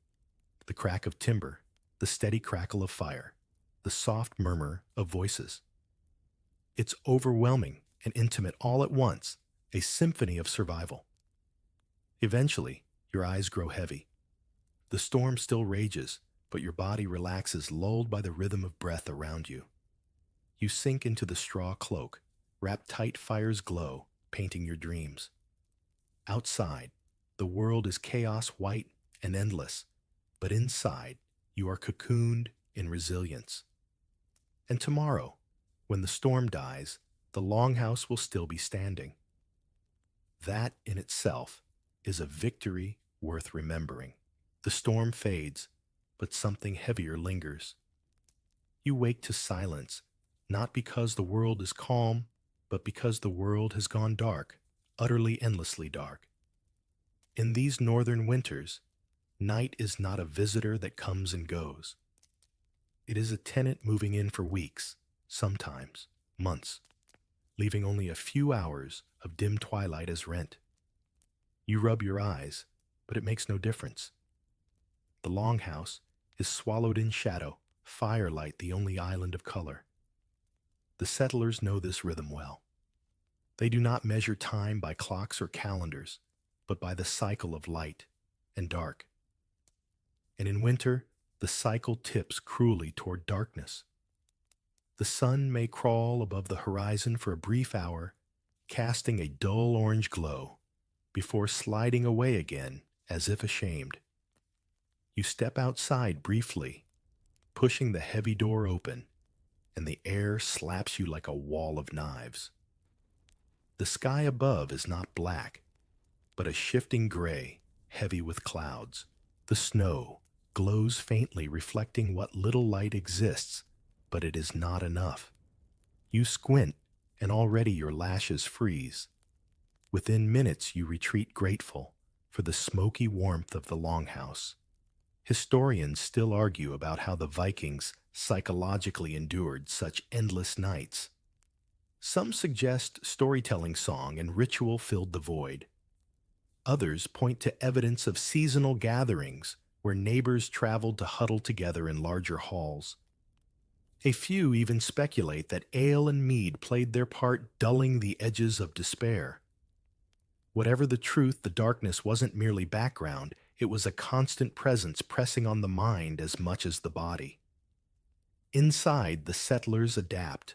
the crack of timber, the steady crackle of fire, the soft murmur of voices. It's overwhelming and intimate all at once, a symphony of survival. Eventually, your eyes grow heavy. The storm still rages, but your body relaxes, lulled by the rhythm of breath around you. You sink into the straw cloak, wrap tight, fire's glow, painting your dreams. Outside, the world is chaos, white and endless, but inside, you are cocooned in resilience. And tomorrow, when the storm dies, the longhouse will still be standing. That in itself is a victory worth remembering. The storm fades, but something heavier lingers. You wake to silence, not because the world is calm, but because the world has gone dark, utterly, endlessly dark. In these northern winters, night is not a visitor that comes and goes. It is a tenant moving in for weeks, sometimes months, leaving only a few hours of dim twilight as rent. You rub your eyes, but it makes no difference. The longhouse is swallowed in shadow, firelight the only island of color. The settlers know this rhythm well. They do not measure time by clocks or calendars, but by the cycle of light and dark. And in winter, the cycle tips cruelly toward darkness. The sun may crawl above the horizon for a brief hour, casting a dull orange glow, before sliding away again as if ashamed. You step outside briefly, pushing the heavy door open, and the air slaps you like a wall of knives. The sky above is not black, but a shifting gray, heavy with clouds. The snow glows faintly, reflecting what little light exists, but it is not enough. You squint, and already your lashes freeze. Within minutes you retreat, grateful for the smoky warmth of the longhouse. Historians still argue about how the Vikings psychologically endured such endless nights. Some suggest storytelling song and ritual filled the void. Others point to evidence of seasonal gatherings where neighbors traveled to huddle together in larger halls. A few even speculate that ale and mead played their part dulling the edges of despair. Whatever the truth, the darkness wasn't merely background, it was a constant presence pressing on the mind as much as the body. Inside, the settlers adapt.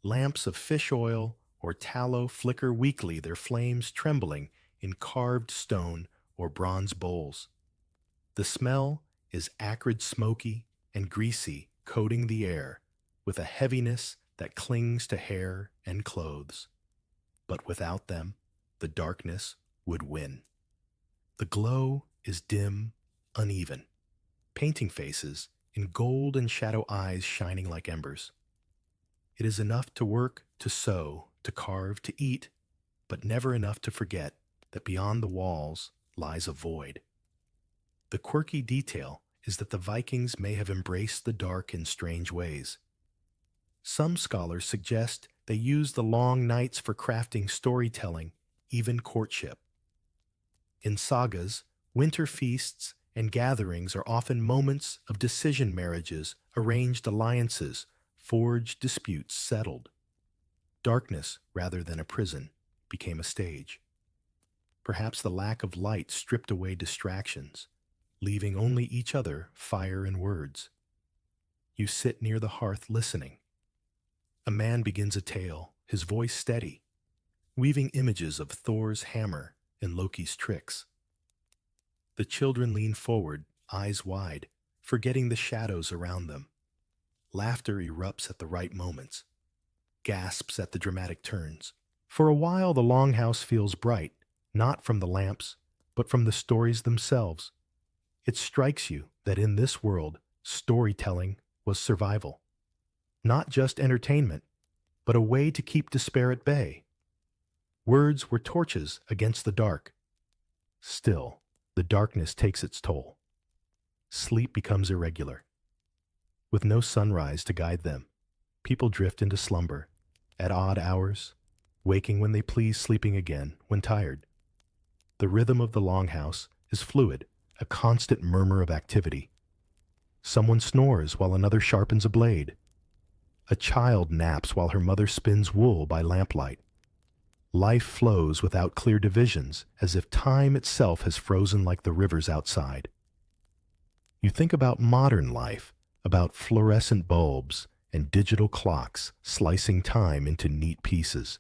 Lamps of fish oil or tallow flicker weakly, their flames trembling in carved stone or bronze bowls. The smell is acrid, smoky, and greasy, coating the air with a heaviness that clings to hair and clothes. But without them, the darkness would win. The glow is dim, uneven, painting faces in gold and shadow eyes shining like embers. It is enough to work, to sew, to carve, to eat, but never enough to forget that beyond the walls lies a void. The quirky detail is that the Vikings may have embraced the dark in strange ways. Some scholars suggest they used the long nights for crafting storytelling, even courtship. In sagas, winter feasts and gatherings are often moments of decision marriages, arranged alliances, forged disputes settled. Darkness, rather than a prison, became a stage. Perhaps the lack of light stripped away distractions, leaving only each other, fire and words. You sit near the hearth listening. A man begins a tale, his voice steady, weaving images of Thor's hammer and Loki's tricks. The children lean forward, eyes wide, forgetting the shadows around them. Laughter erupts at the right moments, gasps at the dramatic turns. For a while, the longhouse feels bright, not from the lamps, but from the stories themselves. It strikes you that in this world, storytelling was survival. Not just entertainment, but a way to keep despair at bay. Words were torches against the dark. Still, the darkness takes its toll. Sleep becomes irregular. With no sunrise to guide them, people drift into slumber at odd hours, waking when they please, sleeping again when tired. The rhythm of the longhouse is fluid, a constant murmur of activity. Someone snores while another sharpens a blade. A child naps while her mother spins wool by lamplight. Life flows without clear divisions, as if time itself has frozen like the rivers outside. You think about modern life, about fluorescent bulbs and digital clocks slicing time into neat pieces.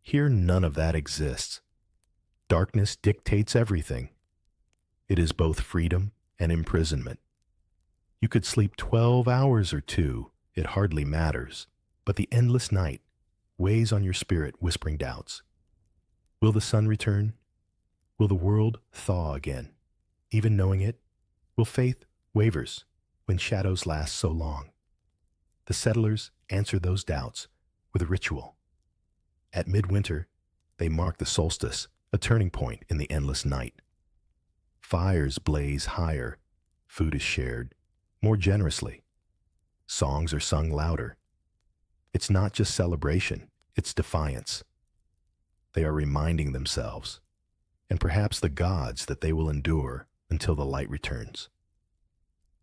Here, none of that exists. Darkness dictates everything. It is both freedom and imprisonment. You could sleep 12 hours or two, it hardly matters, but the endless night weighs on your spirit, whispering doubts. Will the sun return? Will the world thaw again? Even knowing it, will faith wavers when shadows last so long? The settlers answer those doubts with a ritual. At midwinter, they mark the solstice, a turning point in the endless night. Fires blaze higher, food is shared more generously. Songs are sung louder. It's not just celebration, it's defiance. They are reminding themselves, and perhaps the gods, that they will endure until the light returns.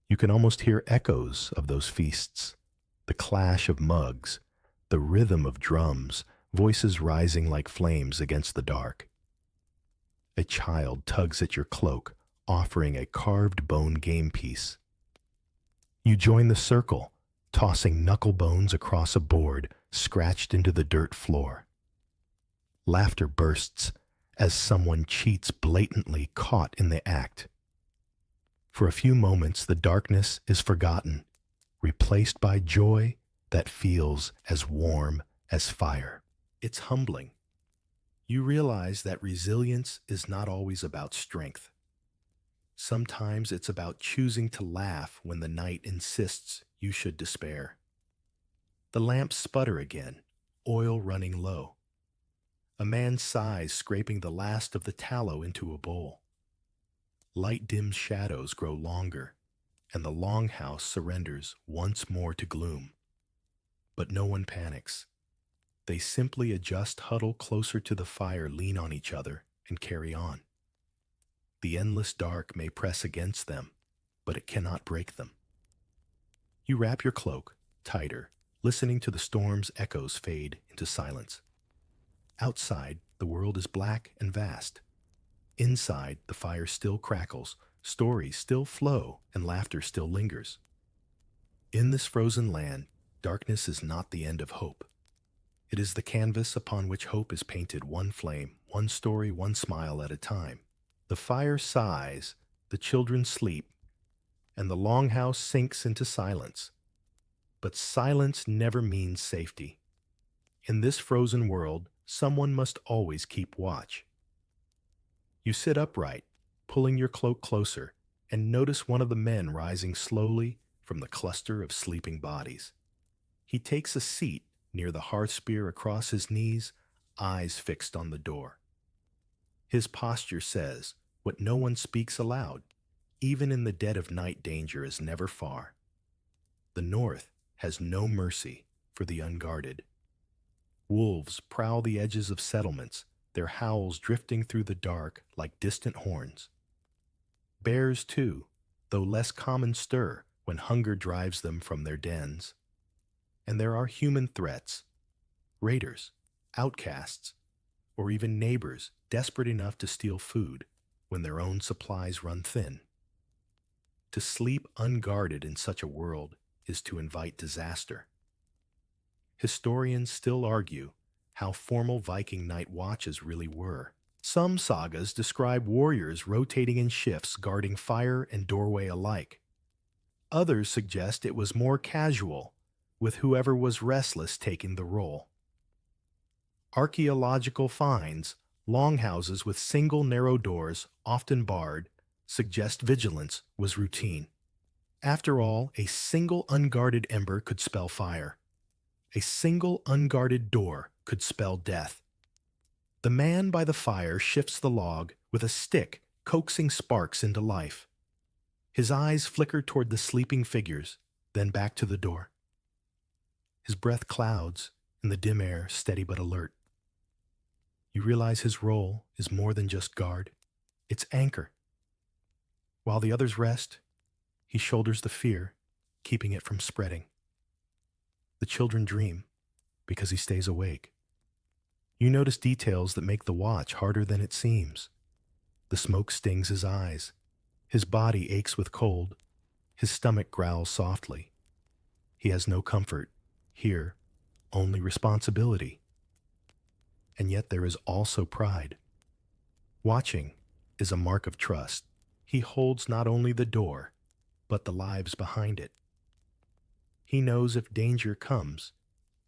You can almost hear echoes of those feasts, the clash of mugs, the rhythm of drums, voices rising like flames against the dark. A child tugs at your cloak, offering a carved bone game piece. You join the circle, tossing knuckle bones across a board scratched into the dirt floor. Laughter bursts as someone cheats, blatantly caught in the act. For a few moments, the darkness is forgotten, replaced by joy that feels as warm as fire. It's humbling. You realize that resilience is not always about strength. Sometimes it's about choosing to laugh when the night insists you should despair. The lamps sputter again, oil running low. A man sighs, scraping the last of the tallow into a bowl. Light dimmed shadows grow longer, and the longhouse surrenders once more to gloom. But no one panics. They simply adjust, huddle closer to the fire, lean on each other, and carry on. The endless dark may press against them, but it cannot break them. You wrap your cloak tighter, listening to the storm's echoes fade into silence. Outside, the world is black and vast. Inside, the fire still crackles, stories still flow, and laughter still lingers. In this frozen land, darkness is not the end of hope. It is the canvas upon which hope is painted, one flame, one story, one smile at a time. The fire sighs, the children sleep, and the longhouse sinks into silence. But silence never means safety. In this frozen world, someone must always keep watch. You sit upright, pulling your cloak closer, and notice one of the men rising slowly from the cluster of sleeping bodies. He takes a seat near the hearth spear across his knees, eyes fixed on the door. His posture says what no one speaks aloud. Even in the dead of night, danger is never far. The North has no mercy for the unguarded. Wolves prowl the edges of settlements, their howls drifting through the dark like distant horns. Bears, too, though less common, stir when hunger drives them from their dens. And there are human threats, raiders, outcasts, or even neighbors desperate enough to steal food when their own supplies run thin. To sleep unguarded in such a world is to invite disaster. Historians still argue how formal Viking night watches really were. Some sagas describe warriors rotating in shifts, guarding fire and doorway alike. Others suggest it was more casual, with whoever was restless taking the role. Archaeological finds, longhouses with single narrow doors, often barred, suggest vigilance was routine. After all, a single unguarded ember could spell fire. A single unguarded door could spell death. The man by the fire shifts the log with a stick, coaxing sparks into life. His eyes flicker toward the sleeping figures, then back to the door. His breath clouds in the dim air, steady but alert. You realize his role is more than just guard. It's anchor. While the others rest, he shoulders the fear, keeping it from spreading. The children dream because he stays awake. You notice details that make the watch harder than it seems. The smoke stings his eyes. His body aches with cold. His stomach growls softly. He has no comfort here, only responsibility. And yet there is also pride. Watching is a mark of trust. He holds not only the door, but the lives behind it. He knows if danger comes,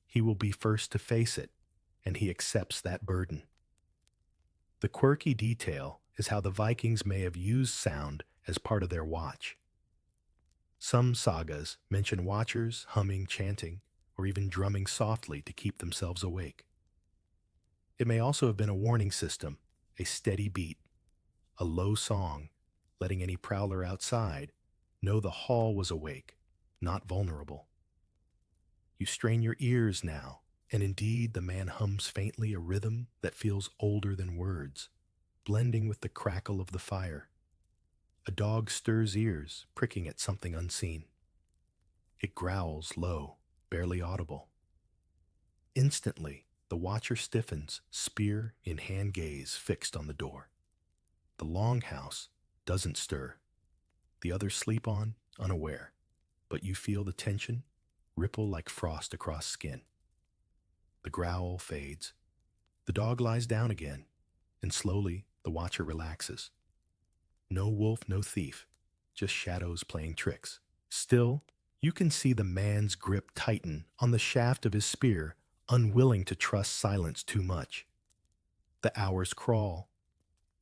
he will be first to face it, and he accepts that burden. The quirky detail is how the Vikings may have used sound as part of their watch. Some sagas mention watchers humming, chanting, or even drumming softly to keep themselves awake. It may also have been a warning system, a steady beat, a low song, letting any prowler outside know the hall was awake, not vulnerable. You strain your ears now, and indeed the man hums faintly a rhythm that feels older than words, blending with the crackle of the fire. A dog stirs ears, pricking at something unseen. It growls low, barely audible. Instantly, the watcher stiffens, spear in hand, gaze fixed on the door. The longhouse doesn't stir. The others sleep on, unaware, but you feel the tension ripple like frost across skin. The growl fades. The dog lies down again, and slowly the watcher relaxes. No wolf, no thief, just shadows playing tricks. Still, you can see the man's grip tighten on the shaft of his spear, unwilling to trust silence too much. The hours crawl.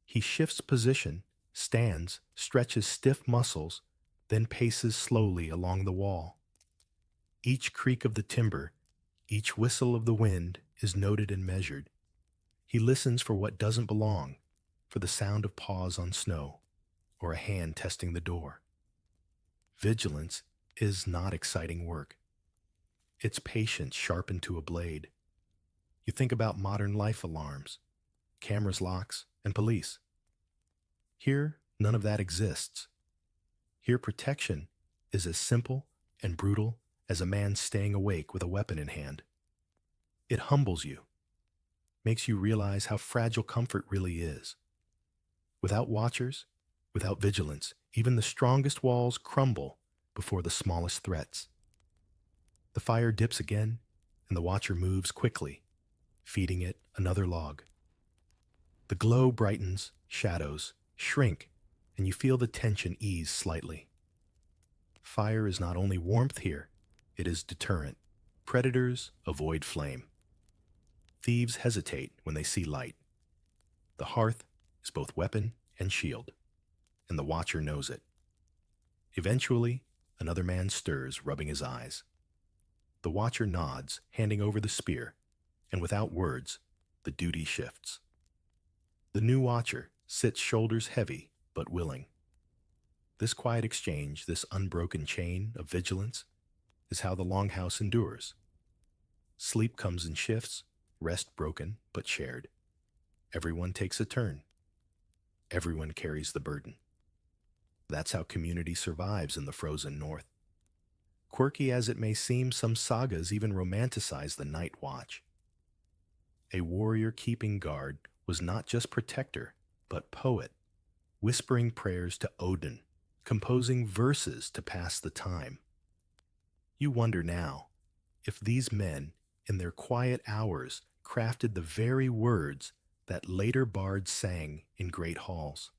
He shifts position, stands, stretches stiff muscles, then paces slowly along the wall. Each creak of the timber, each whistle of the wind is noted and measured. He listens for what doesn't belong, for the sound of paws on snow, or a hand testing the door. Vigilance is not exciting work. It's patience sharpened to a blade. You think about modern life alarms, cameras locks, and police. Here, none of that exists. Here, protection is as simple and brutal as a man staying awake with a weapon in hand. It humbles you, makes you realize how fragile comfort really is. Without watchers, without vigilance, even the strongest walls crumble before the smallest threats. The fire dips again, and the watcher moves quickly, feeding it another log. The glow brightens, shadows shrink, and you feel the tension ease slightly. Fire is not only warmth here, it is deterrent. Predators avoid flame. Thieves hesitate when they see light. The hearth is both weapon and shield, and the watcher knows it. Eventually, another man stirs, rubbing his eyes. The watcher nods, handing over the spear, and without words, the duty shifts. The new watcher sits shoulders heavy but willing. This quiet exchange, this unbroken chain of vigilance, is how the longhouse endures. Sleep comes in shifts, rest broken but shared. Everyone takes a turn. Everyone carries the burden. That's how community survives in the frozen north. Quirky as it may seem, some sagas even romanticize the night watch. A warrior keeping guard was not just protector, but poet, whispering prayers to Odin, composing verses to pass the time. You wonder now if these men, in their quiet hours, crafted the very words that later bards sang in great halls.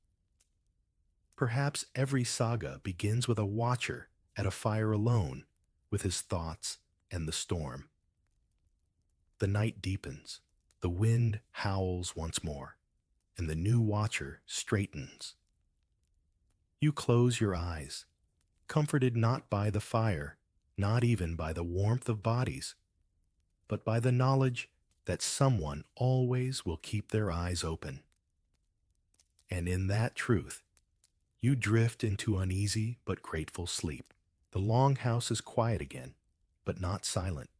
Perhaps every saga begins with a watcher at a fire alone with his thoughts and the storm. The night deepens, the wind howls once more, and the new watcher straightens. You close your eyes, comforted not by the fire, not even by the warmth of bodies, but by the knowledge that someone always will keep their eyes open. And in that truth, you drift into uneasy but grateful sleep. The longhouse is quiet again, but not silent.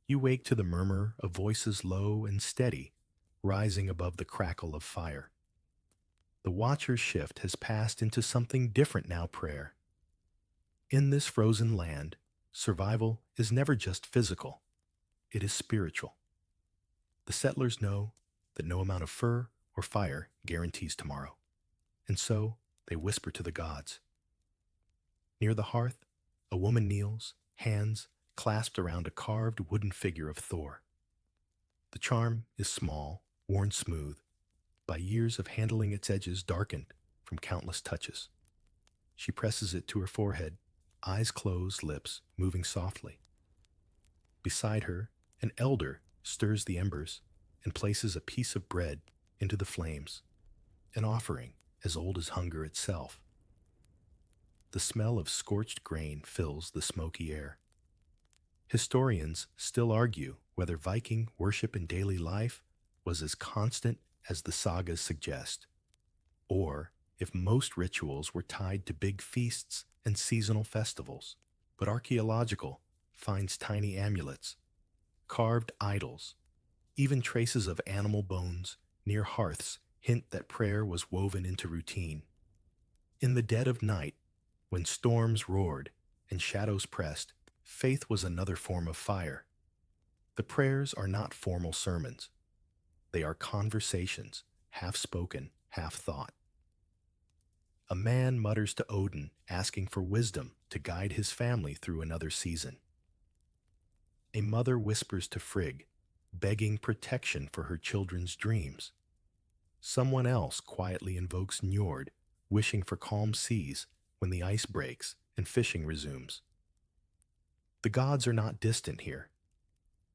You wake to the murmur of voices low and steady, rising above the crackle of fire. The watcher's shift has passed into something different now, prayer. In this frozen land, survival is never just physical, it is spiritual. The settlers know that no amount of fur or fire guarantees tomorrow, and so they whisper to the gods. Near the hearth, a woman kneels, hands clasped around a carved wooden figure of Thor. The charm is small, worn smooth, by years of handling its edges darkened from countless touches. She presses it to her forehead, eyes closed, lips moving softly. Beside her, an elder stirs the embers and places a piece of bread into the flames, an offering as old as hunger itself. The smell of scorched grain fills the smoky air. Historians still argue whether Viking worship in daily life was as constant as the sagas suggest, or if most rituals were tied to big feasts and seasonal festivals. But archaeological finds tiny amulets, carved idols, even traces of animal bones near hearths hint that prayer was woven into routine. In the dead of night, when storms roared and shadows pressed, faith was another form of fire. The prayers are not formal sermons. They are conversations, half spoken, half thought. A man mutters to Odin, asking for wisdom to guide his family through another season. A mother whispers to Frigg, begging protection for her children's dreams. Someone else quietly invokes Njord, wishing for calm seas when the ice breaks and fishing resumes. The gods are not distant here.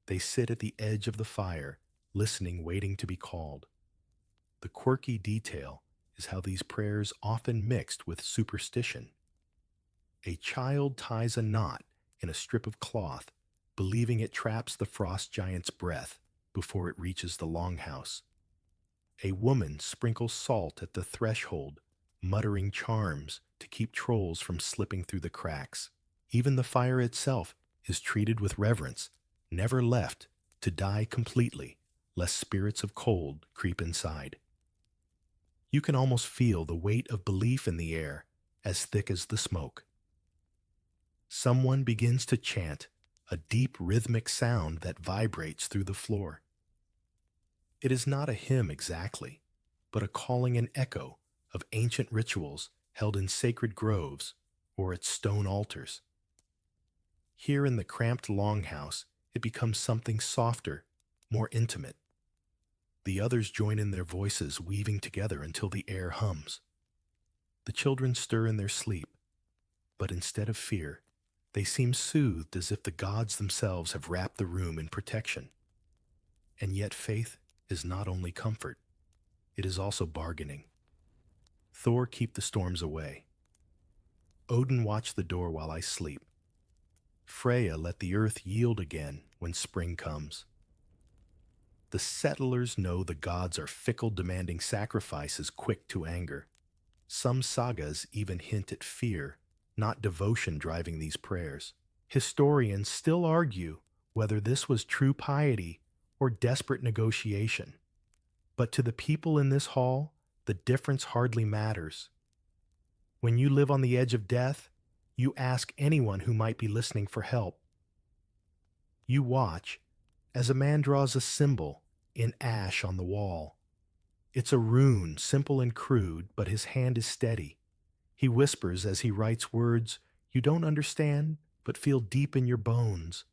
They sit at the edge of the fire, listening, waiting to be called. The quirky detail is how these prayers often mixed with superstition. A child ties a knot in a strip of cloth, believing it traps the frost giant's breath before it reaches the longhouse. A woman sprinkles salt at the threshold, muttering charms to keep trolls from slipping through the cracks. Even the fire itself is treated with reverence, never left to die completely, lest spirits of cold creep inside. You can almost feel the weight of belief in the air, as thick as the smoke. Someone begins to chant, a deep rhythmic sound that vibrates through the floor. It is not a hymn exactly, but a calling and echo of ancient rituals held in sacred groves or at stone altars. Here in the cramped longhouse, it becomes something softer, more intimate. The others join in their voices, weaving together until the air hums. The children stir in their sleep, but instead of fear, they seem soothed as if the gods themselves have wrapped the room in protection. And yet faith is not only comfort, it is also bargaining. Thor, keep the storms away. Odin, watch the door while I sleep. Freya, let the earth yield again when spring comes. The settlers know the gods are fickle, demanding sacrifices quick to anger. Some sagas even hint at fear, not devotion, driving these prayers. Historians still argue whether this was true piety or desperate negotiation. But to the people in this hall, the difference hardly matters. When you live on the edge of death, you ask anyone who might be listening for help. You watch as a man draws a symbol in ash on the wall. It's a rune, simple and crude, but his hand is steady. He whispers as he writes words you don't understand, but feel deep in your bones.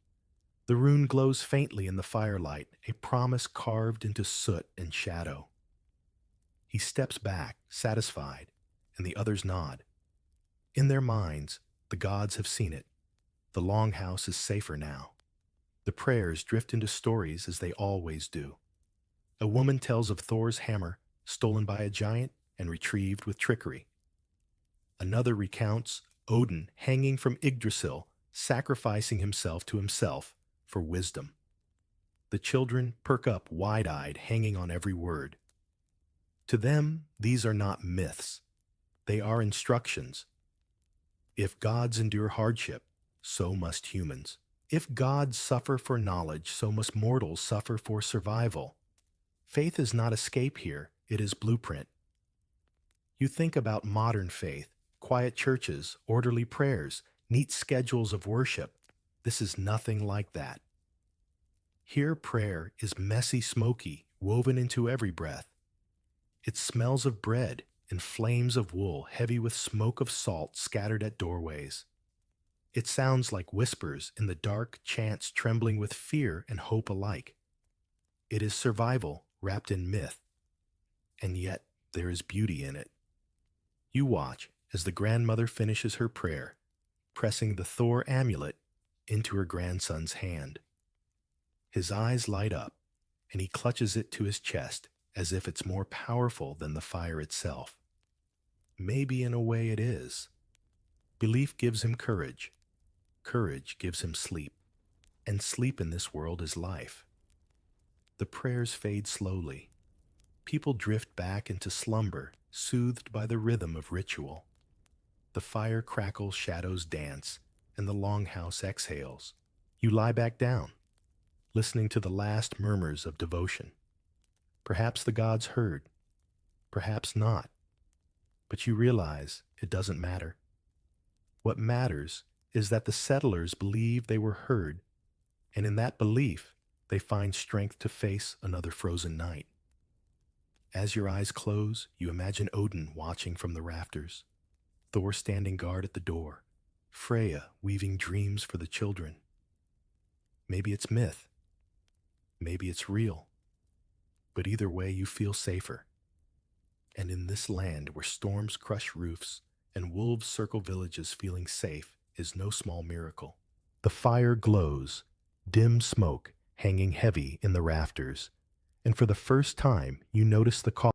The rune glows faintly in the firelight, a promise carved into soot and shadow. He steps back, satisfied, and the others nod. In their minds, the gods have seen it. The longhouse is safer now. The prayers drift into stories as they always do. A woman tells of Thor's hammer, stolen by a giant and retrieved with trickery. Another recounts Odin hanging from Yggdrasil, sacrificing himself to himself for wisdom. The children perk up wide-eyed, hanging on every word. To them, these are not myths. They are instructions. If gods endure hardship, so must humans. If gods suffer for knowledge, so must mortals suffer for survival. Faith is not escape here, it is blueprint. You think about modern faith, quiet churches, orderly prayers, neat schedules of worship. This is nothing like that. Here prayer is messy, smoky, woven into every breath. It smells of bread and flames of wool, heavy with smoke of salt scattered at doorways. It sounds like whispers in the dark, chants trembling with fear and hope alike. It is survival wrapped in myth, and yet there is beauty in it. You watch as the grandmother finishes her prayer, pressing the Thor amulet into her grandson's hand. His eyes light up, and he clutches it to his chest as if it's more powerful than the fire itself. Maybe in a way it is. Belief gives him courage. Courage gives him sleep. And sleep in this world is life. The prayers fade slowly. People drift back into slumber, soothed by the rhythm of ritual. The fire crackles, shadows dance, and the longhouse exhales. You lie back down, listening to the last murmurs of devotion. Perhaps the gods heard, perhaps not, but you realize it doesn't matter. What matters is that the settlers believe they were heard, and in that belief, they find strength to face another frozen night. As your eyes close, you imagine Odin watching from the rafters, Thor standing guard at the door, Freya weaving dreams for the children. Maybe it's myth. Maybe it's real. But either way, you feel safer. And in this land where storms crush roofs and wolves circle villages, feeling safe is no small miracle. The fire glows, dim smoke hanging heavy in the rafters, and for the first time you notice the call